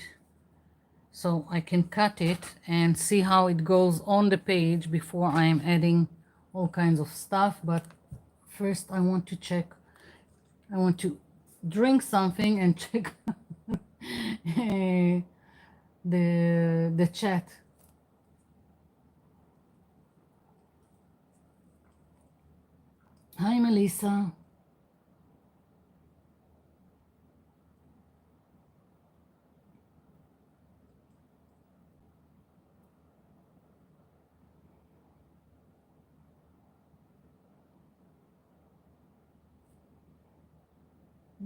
Speaker 1: so I can cut it and see how it goes on the page before I'm adding all kinds of stuff. But first I want to check, I want to drink something and check the chat. Hi Melissa.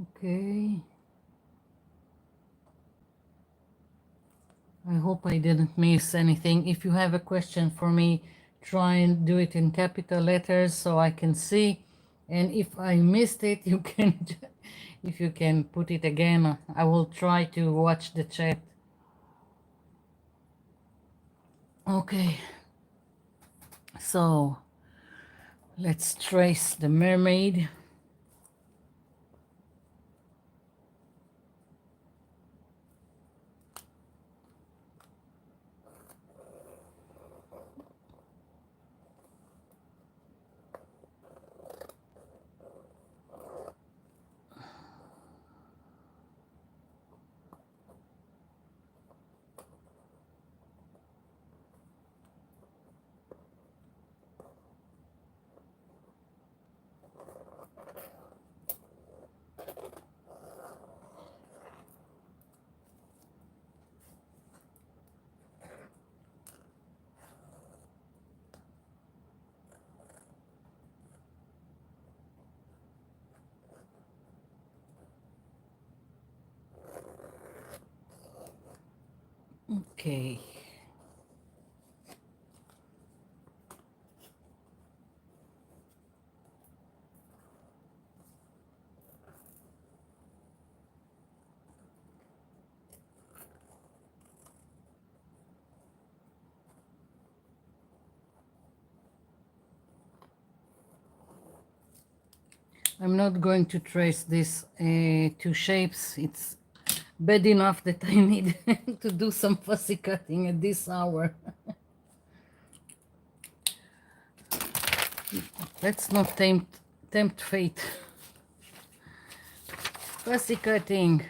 Speaker 1: Okay, I hope I didn't miss anything. If you have a question for me, try and do it in capital letters so I can see. And if I missed it, you can, if you can put it again, I will try to watch the chat. Okay, so let's trace the mermaid. Okay. I'm not going to trace these two shapes. It's bad enough that I need to do some fussy cutting at this hour. Let's not tempt fate. Fussy cutting.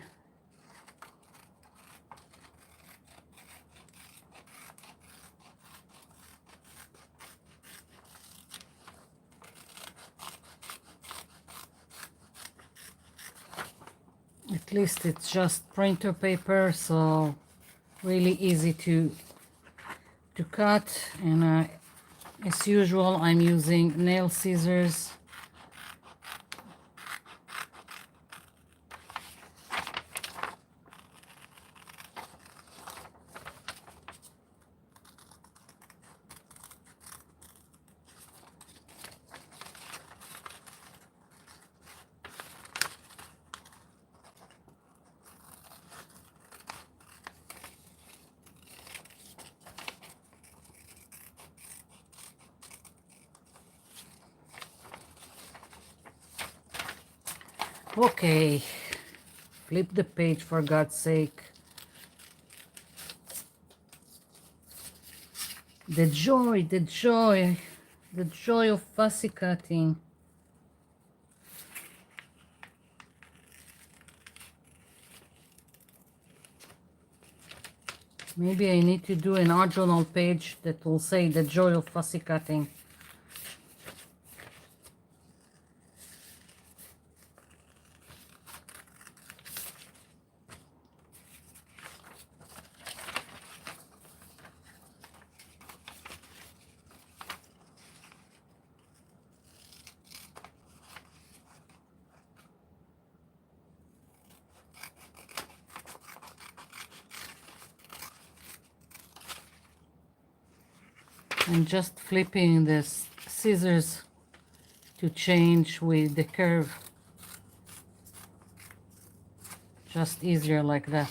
Speaker 1: At least it's just printer paper, so really easy to cut. And as usual, I'm using nail scissors. Okay, flip the page for God's sake. The joy, the joy, the joy of fussy cutting. Maybe I need to do an art journal page that will say the joy of fussy cutting. I'm just flipping the scissors to change with the curve. Just easier like that.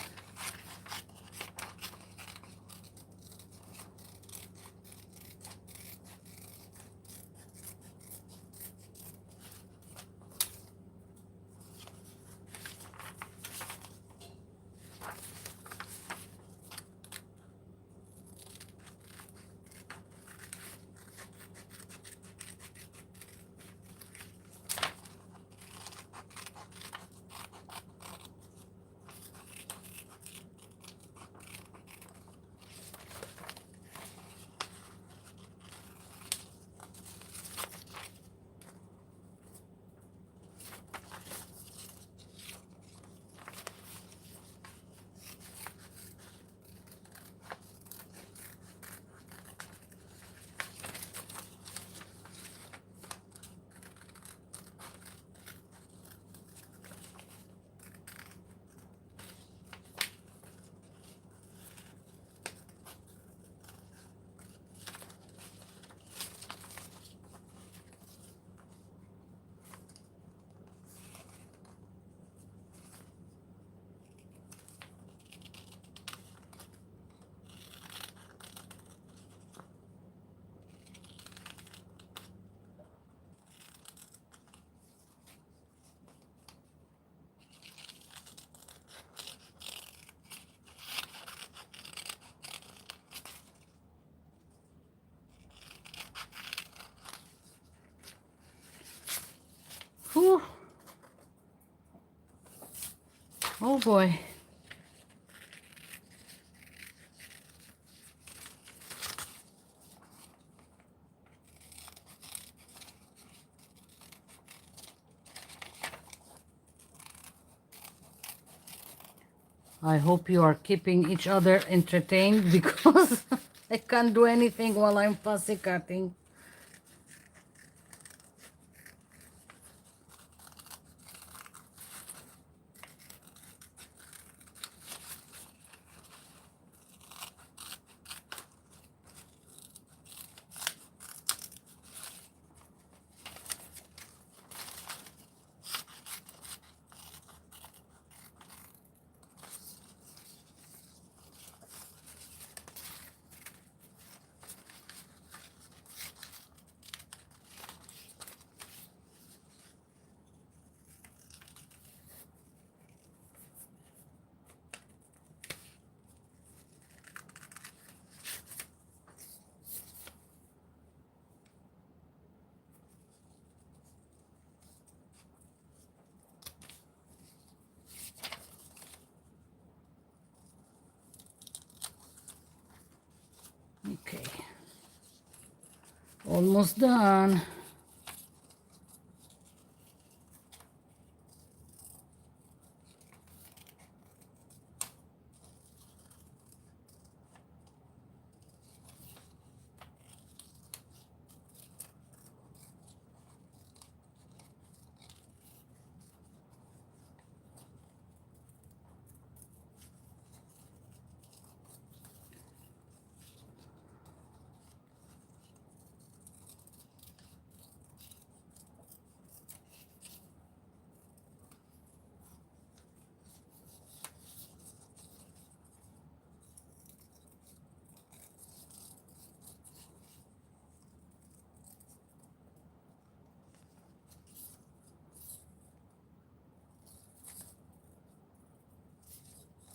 Speaker 1: Oh boy. I hope you are keeping each other entertained because I can't do anything while I'm fussy cutting. Okay. Almost done.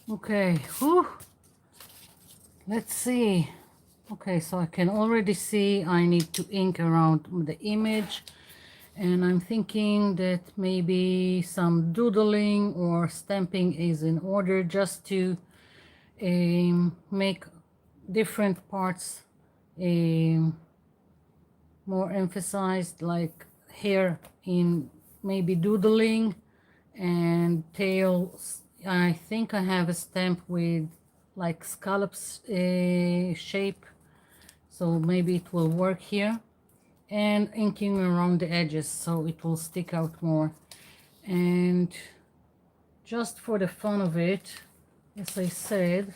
Speaker 1: Okay. Whew. Let's see. Okay, so I can already see I need to ink around the image, and I'm thinking that maybe some doodling or stamping is in order just to make different parts more emphasized, like hair in maybe doodling and tails. I think I have a stamp with like scallops shape, so maybe it will work here, and inking around the edges so it will stick out more. And just for the fun of it, as I said,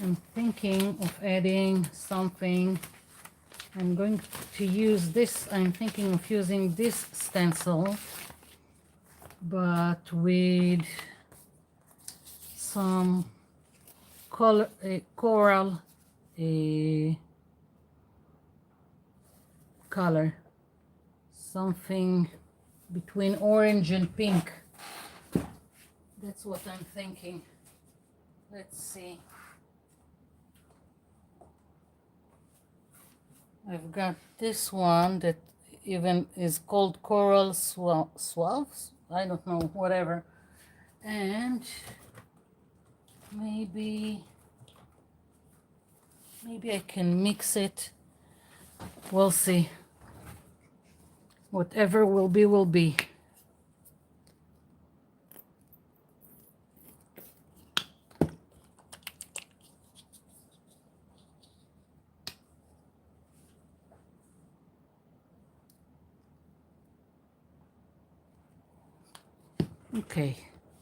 Speaker 1: I'm thinking of adding something. I'm going to use this, I'm thinking of using this stencil, but with some color, coral color, something between orange and pink. That's what I'm thinking. Let's see. I've got this one that even is called coral swabs. I don't know, whatever. And maybe I can mix it. We'll see. Whatever will be, will be. Okay,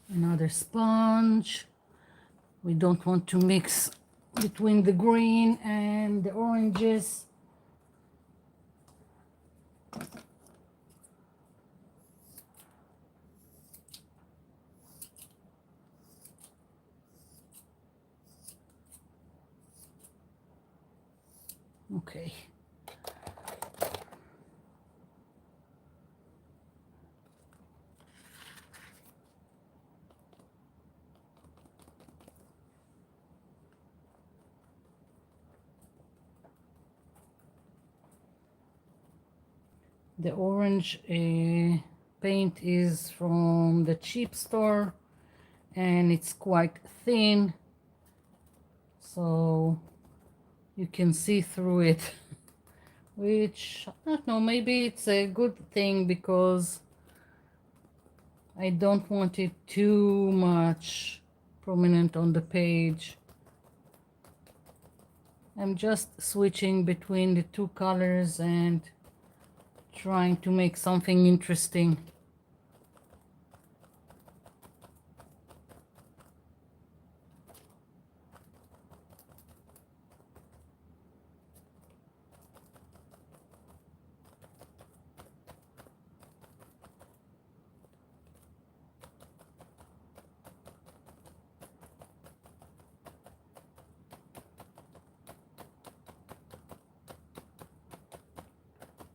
Speaker 1: another sponge. We don't want to mix between the green and the oranges. Okay. The orange paint is from the cheap store. and it's quite thin, so you can see through it, which I don't know, maybe it's a good thing because I don't want it too much prominent on the page. I'm just switching between the two colors and trying to make something interesting.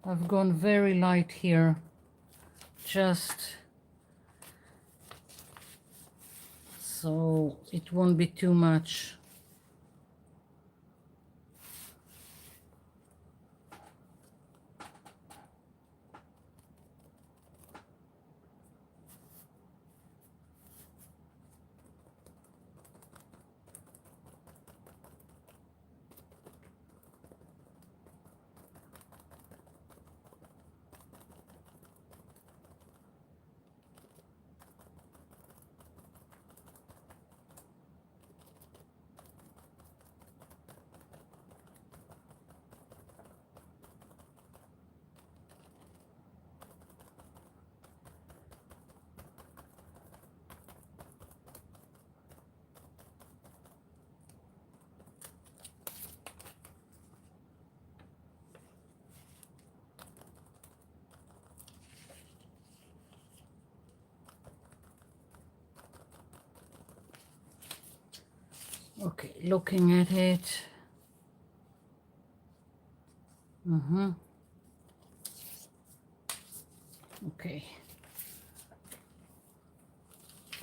Speaker 1: I've gone very light here, just so it won't be too much. Okay, looking at it. Okay.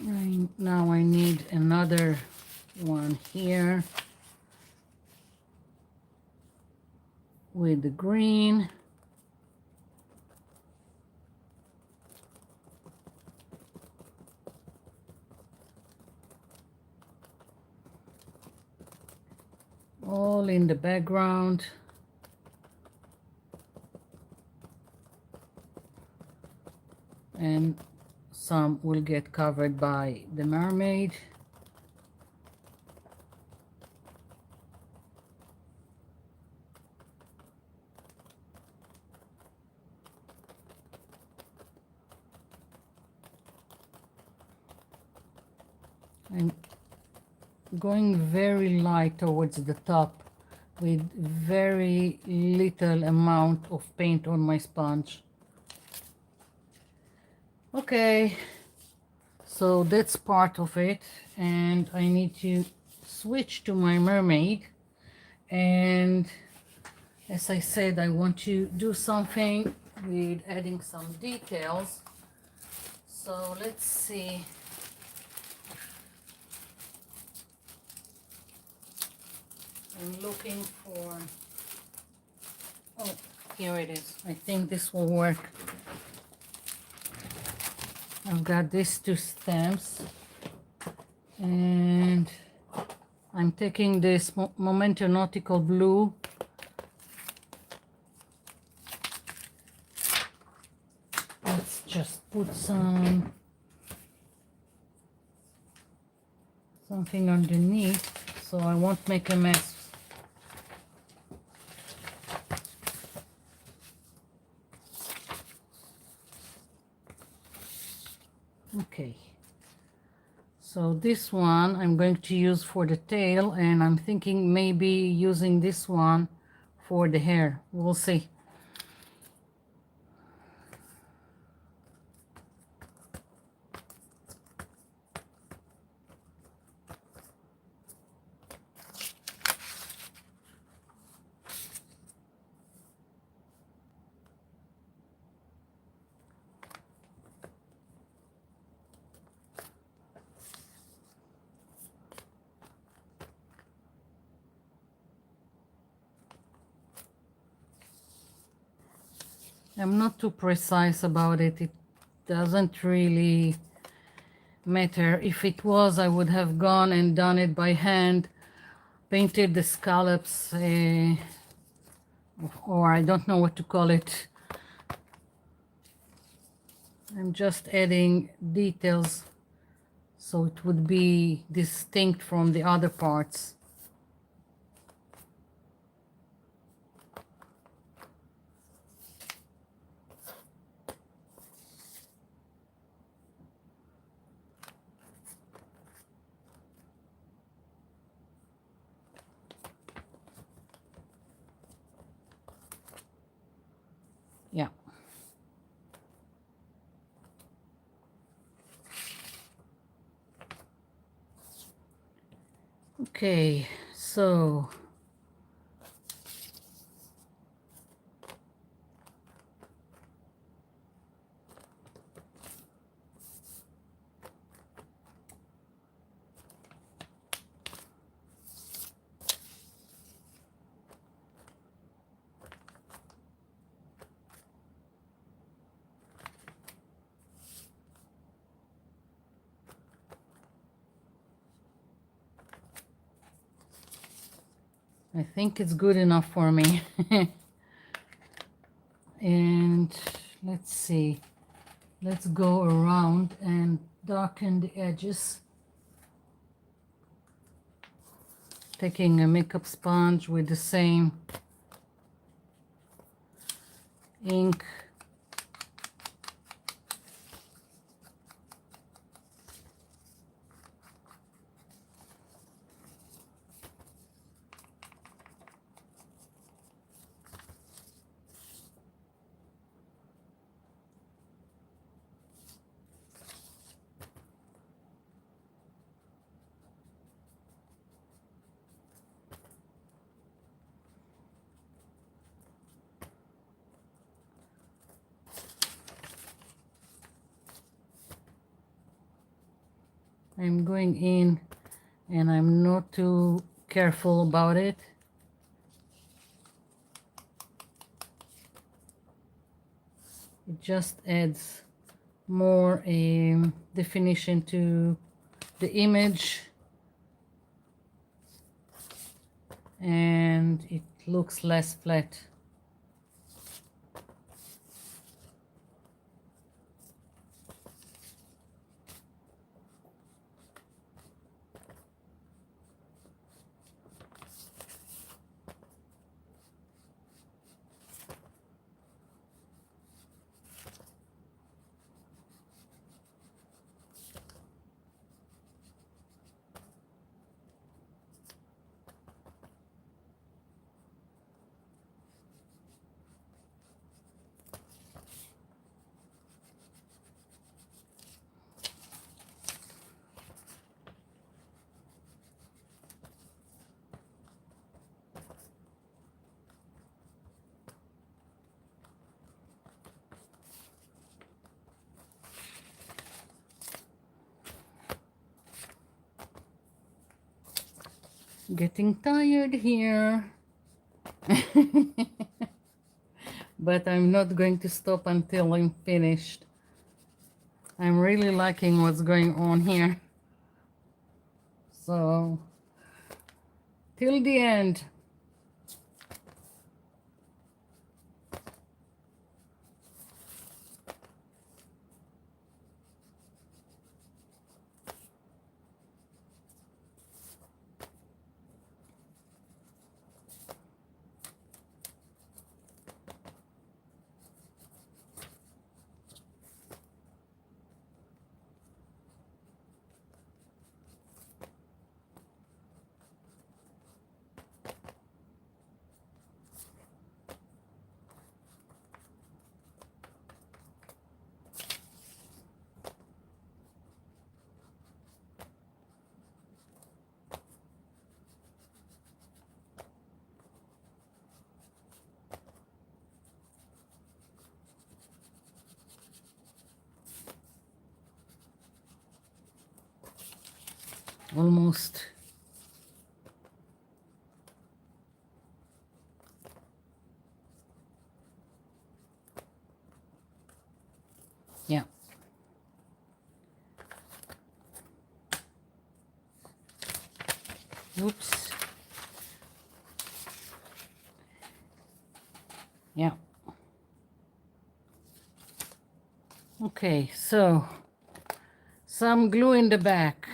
Speaker 1: Right now I need another one here with the green. All in the background. And some will get covered by the mermaid. I'm going very light towards the top with very little amount of paint on my sponge. Okay, so that's part of it, and I need to switch to my mermaid. And as I said, I want to do something with adding some details. So let's see. I'm looking for, oh, here it is. I think this will work. I've got these two stamps, and I'm taking this Momento Nautical Blue. Let's just put something underneath so I won't make a mess. Okay, so this one I'm going to use for the tail, and I'm thinking maybe using this one for the hair. We'll see. I'm not too precise about it. It doesn't really matter. If it was, I would have gone and done it by hand, painted the scallops, or I don't know what to call it. I'm just adding details so it would be distinct from the other parts. Yeah. Okay, so I think it's good enough for me. And let's see. Let's go around and darken the edges. Taking a makeup sponge with the same ink. I'm going in and I'm not too careful about it. It just adds more definition to the image, and it looks less flat. Getting tired here. But I'm not going to stop until I'm finished. I'm really liking what's going on here. So, till the end. Almost. Yeah. Oops. Yeah. Okay, so some glue in the back.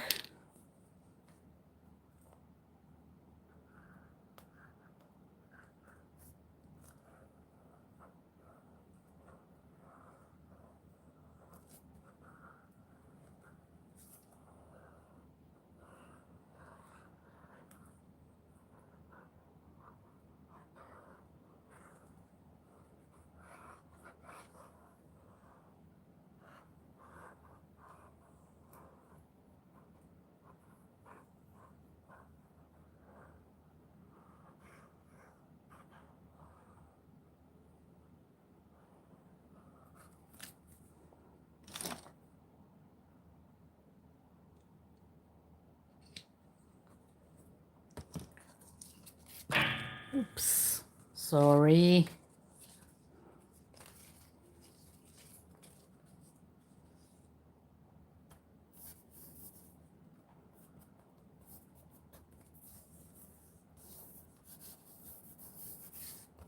Speaker 1: Oops. Sorry.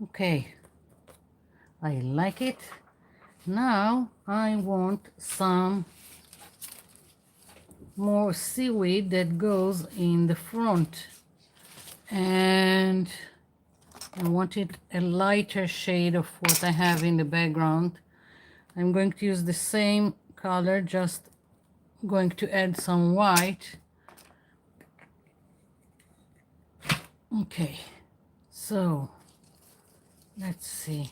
Speaker 1: Okay. I like it. Now I want some more seaweed that goes in the front. And I wanted a lighter shade of what I have in the background. I'm going to use the same color, just going to add some white. Okay, so let's see.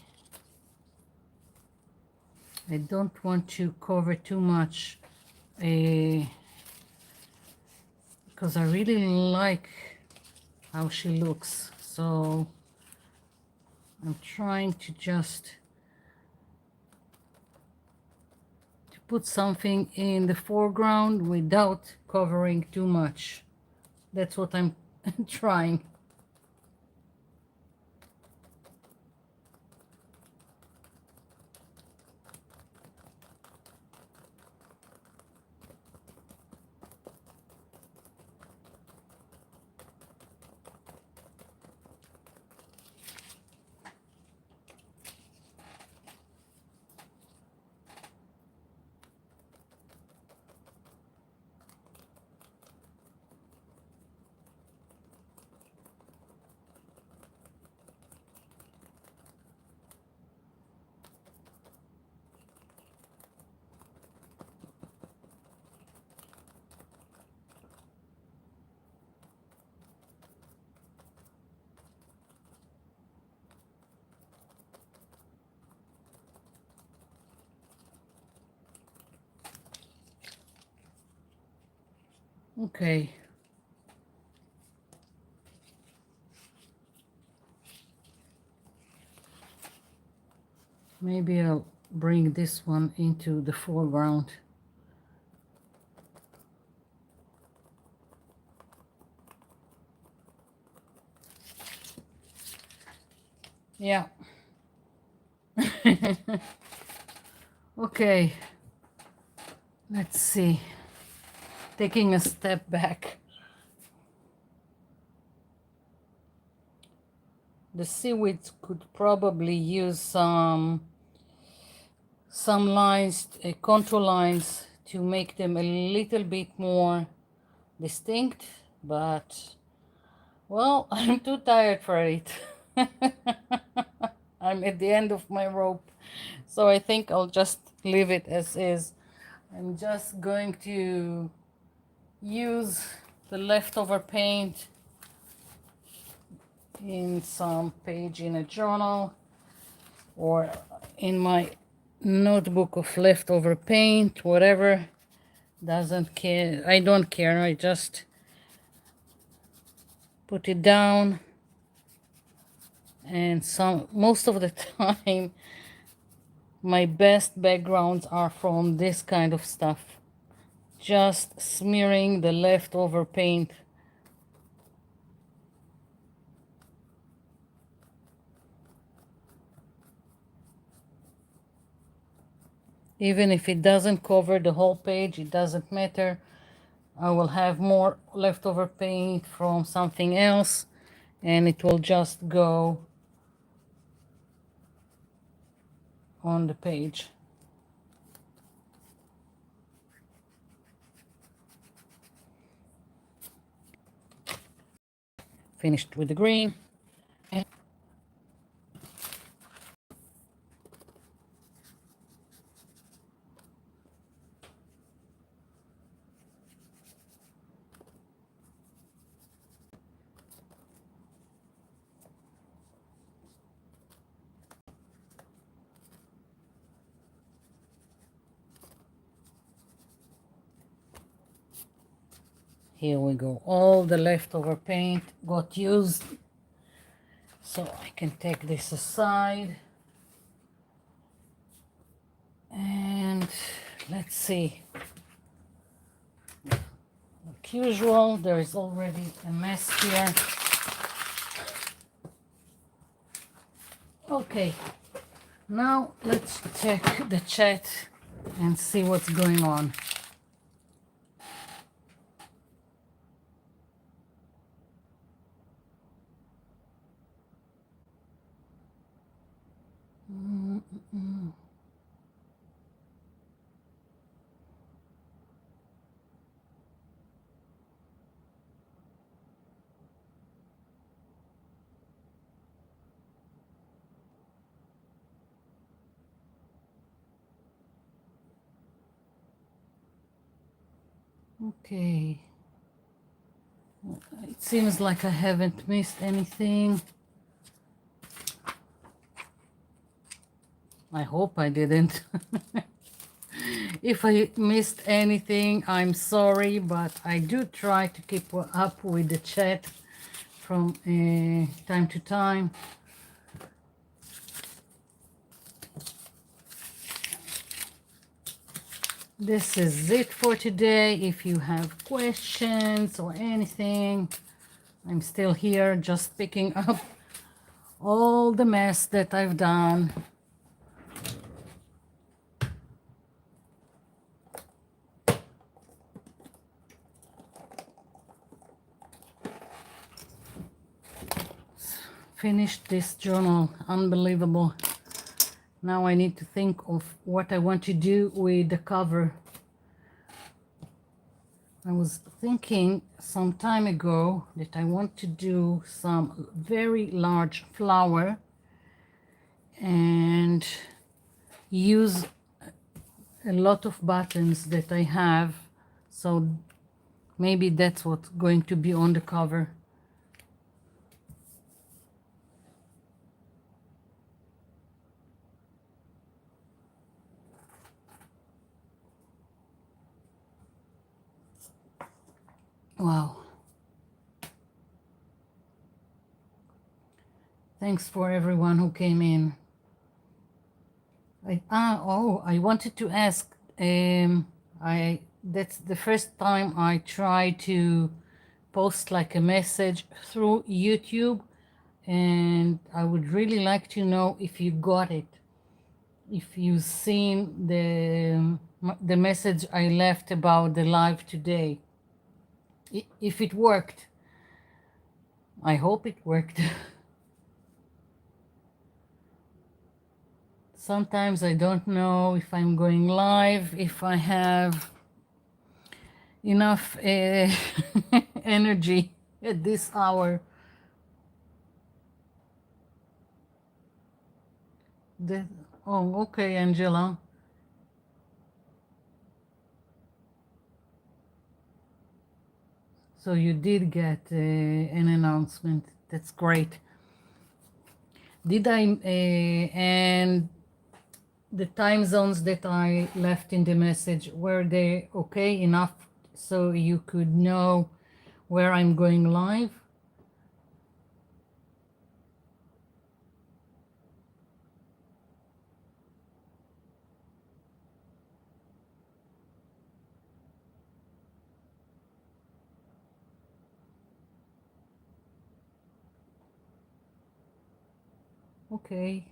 Speaker 1: I don't want to cover too much because I really like how she looks. So I'm trying to just put something in the foreground without covering too much. That's what I'm trying. Okay. Maybe I'll bring this one into the foreground. Yeah. Okay. Let's see. Taking a step back. The seaweed could probably use some lines, contour lines, to make them a little bit more distinct, but well, I'm too tired for it. I'm at the end of my rope, so I think I'll just leave it as is. I'm just going to use the leftover paint in some page in a journal or in my notebook of leftover paint, whatever. Doesn't care. I don't care. I just put it down, and most of the time my best backgrounds are from this kind of stuff. Just smearing the leftover paint. Even if it doesn't cover the whole page, it doesn't matter. I will have more leftover paint from something else, and it will just go on the page. Finished with the green. And here we go. All the leftover paint got used. So I can take this aside. And let's see. Like usual, there is already a mess here. Okay, now let's check the chat and see what's going on. Okay. It seems like I haven't missed anything. I hope I didn't. If I missed anything, I'm sorry, but I do try to keep up with the chat from time to time. This is it for today. If you have questions or anything, I'm still here just picking up all the mess that I've done. Finished this journal. Unbelievable. Now I need to think of what I want to do with the cover. I was thinking some time ago that I want to do some very large flower and use a lot of buttons that I have, so maybe that's what's going to be on the cover. Wow. Thanks for everyone who came in. I wanted to ask, that's the first time I try to post like a message through YouTube, and I would really like to know if you got it, if you've seen the message I left about the live today, if it worked. I hope it worked. Sometimes I don't know if I'm going live, if I have enough energy at this hour. The, oh, okay, Angela. So you did get an announcement. That's great. Did I, and the time zones that I left in the message, were they okay enough so you could know where I'm going live? Okay.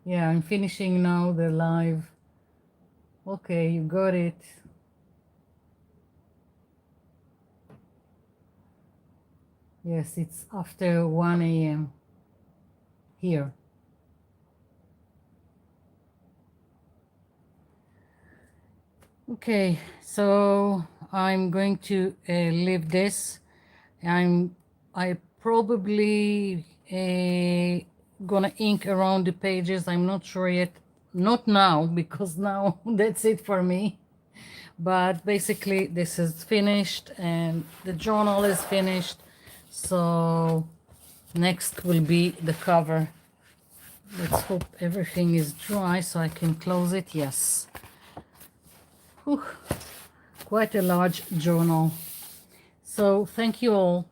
Speaker 1: Yeah, I'm finishing now the live. Okay, you got it. Yes, it's after 1 a.m. here. Okay, so I'm going to leave this. I probably gonna ink around the pages. I'm not sure yet. Not now, because now that's it for me. But basically, this is finished and the journal is finished. So next will be the cover. Let's hope everything is dry so I can close it. Yes. Whew. Quite a large journal. So thank you all.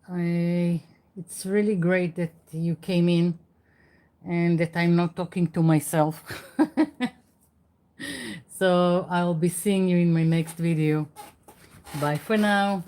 Speaker 1: It's really great that you came in and that I'm not talking to myself. So I'll be seeing you in my next video. Bye for now.